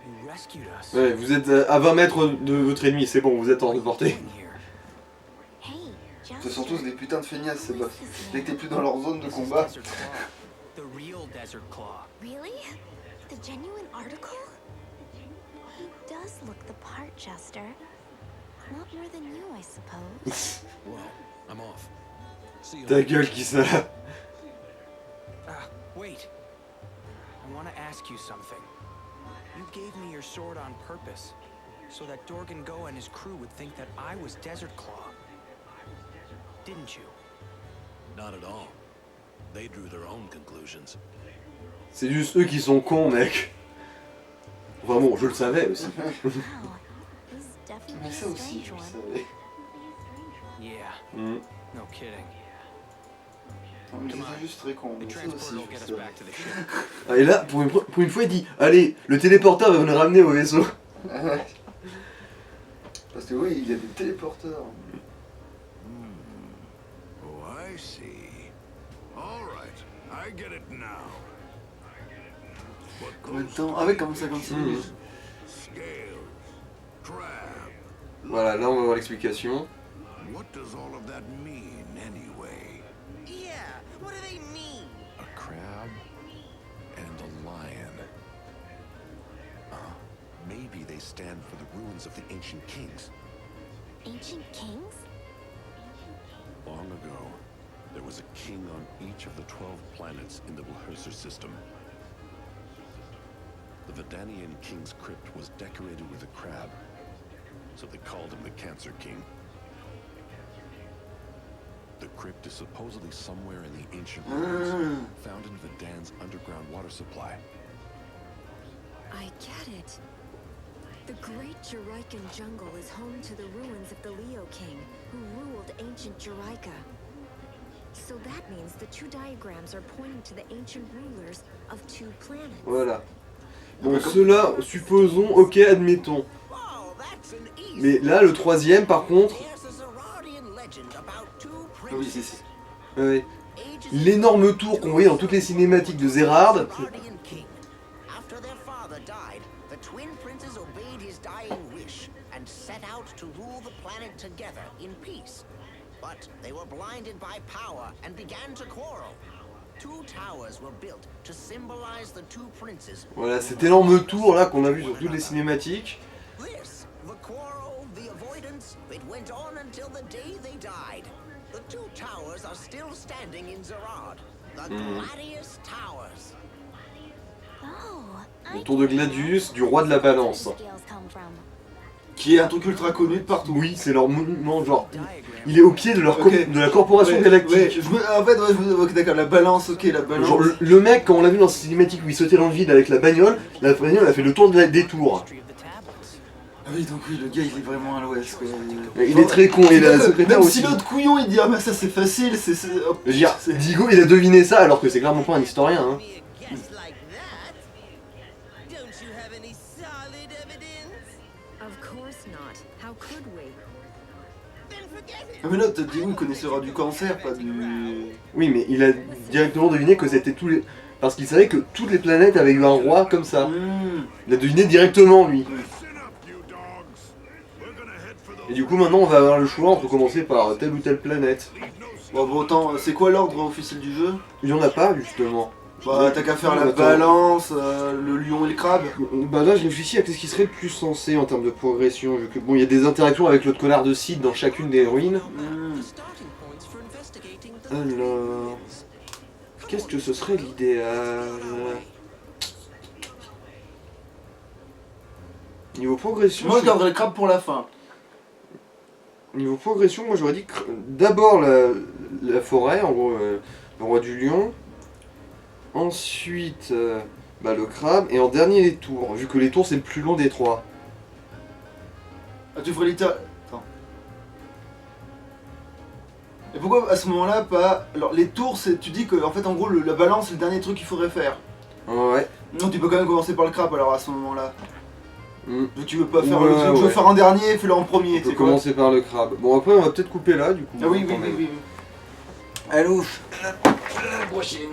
You rescued us. Ouais, vous êtes à 20 mètres de votre ennemi, c'est bon, vous êtes hors de portée. Hey, C'est Jester. surtout des putains de feignasses, ces Who boss. is this Dès que t'es man? plus dans leur zone de This is combat. Desert Claw, the real Desert Claw. Really? The genuine article? He does look the part, Jester. Not more than you, I suppose. Well, I'm off. See you Ta later. gueule qui ça. Wait. I want to ask you something. You gave me your sword on purpose, so that Dorgan Go and his crew would think that I was Desert Claw. Didn't you? Not at all. They drew their own conclusions. C'est juste eux qui sont cons, mec. Enfin bon, je le savais aussi. Wow. He's definitely Mais a ça aussi, strange je le one. savais. Yeah, no kidding. Non, mais c'est juste très con. The Mais ça transporter aussi, will je get le us savais. back to the ship. Ah, et là, pour une fois, il dit allez, le téléporteur va nous ramener au vaisseau. Ah ouais. Parce que oui, il y a des téléporteurs. Oh, I see. All right, I get it now. What Combien de goes temps? Ah ouais, comme 56 minutes. scales, crab. Voilà, là on va voir l'explication. What does all of that mean anyway? Yeah, what do they mean? A crab and a lion. Maybe they stand for the ruins of the ancient kings. Ancient kings? Long ago, there was a king on each of the 12 planets in the Rehearsal system. The Vidanian king's crypt was decorated with a crab, so they called him the Cancer King. The crypt is supposedly somewhere in the ancient ruins, found in Vidan's underground water supply. I get it. The great Juraikan jungle is home to the ruins of the Leo King, who ruled ancient Juraika. So that means the two diagrams are pointing to the ancient rulers of two planets. Voilà. Bon, ceux-là, supposons, ok, admettons. Oh, that's an easy. Mais là, le troisième, par contre, There's a Zeradian legend about two Ah oui, c'est princes. ça. ouais, Ages l'énorme tour qu'on voyait dans toutes les cinématiques de Zerard. Zeradian king. After their father died, the twin princes obeyed his dying wish and set out to rule the planet together in peace. But they were blinded by power and began to quarrel. Two towers were built to symbolize the two princes. Voilà, cet énorme tour là qu'on a vu sur toutes les cinématiques. This, the quarrel, the avoidance, it went on until the day they died. The two towers are still standing in Zerad. The Gladius Towers. Oh, Le I tour de get it now. Gladius du roi de la balance. Where do scales come from? Qui est un truc ultra connu de partout. Oui, c'est leur monument, genre. Diagram. Il est au pied de, leur Ok. de la corporation Ouais, galactique. ouais, en fait, ouais, ok, d'accord, la balance, ok, la balance. Genre, le mec, quand on l'a vu dans cette cinématique où il sautait dans le vide avec la bagnole a fait le tour des tours. History of the tablets. Ah oui, donc oui, le gars, il est vraiment à l'ouest, quoi. Il est très con, et la secrétaire Même aussi. si l'autre couillon, il dit, ah, mais ça, c'est facile, hop, Je veux dire, c'est- Digo, il a deviné ça alors que c'est clairement pas un historien. Hein. Me a guess like that? Don't you have any solid evidence? Of course not. How could we? Then forget it. Ah, mais là, Digo, il connaissera du cancer, pas du. Oui, mais il a directement deviné que c'était tous les. Parce qu'il savait que toutes les planètes avaient eu un roi comme ça. Il a deviné directement, lui. Listen up, you dogs. We're gonna head for Et those du coup, maintenant, on va avoir le choix entre commencer par telle ou telle planète. Bon, bon, autant, c'est quoi l'ordre officiel du jeu? Il y en a pas, justement. Bah, t'as qu'à faire la Attends. balance, le lion et le crabe. Bah là, je réfléchis à ce qui serait le plus sensé en termes de progression, vu que bon, il y a des interactions avec l'autre connard de Sid dans chacune des ruines. The starting points for investigating the Alors, qu'est-ce que ce serait l'idéal? Niveau progression, Moi, je garderai le crabe pour la fin. niveau progression, moi j'aurais dit d'abord la forêt, en gros, le roi du lion. Ensuite, bah, le crabe, et en dernier les tours, vu que les tours c'est le plus long des trois. Ah, tu ferais littéralement. Attends. Et pourquoi à ce moment-là pas. Alors, les tours, c'est. Tu dis que, en fait, en gros, la balance, c'est le dernier truc qu'il faudrait faire. Ouais. Non, tu peux quand même commencer par le crabe alors à ce moment-là. Vu que tu veux pas faire Ouais, le truc, je veux ouais. faire un dernier, fais-le en premier, On tu peut sais quoi. commencer par le crabe. Bon, après, on va peut-être couper là, du coup. Ah oui, oui, quand oui, même. oui. Allô, la prochaine.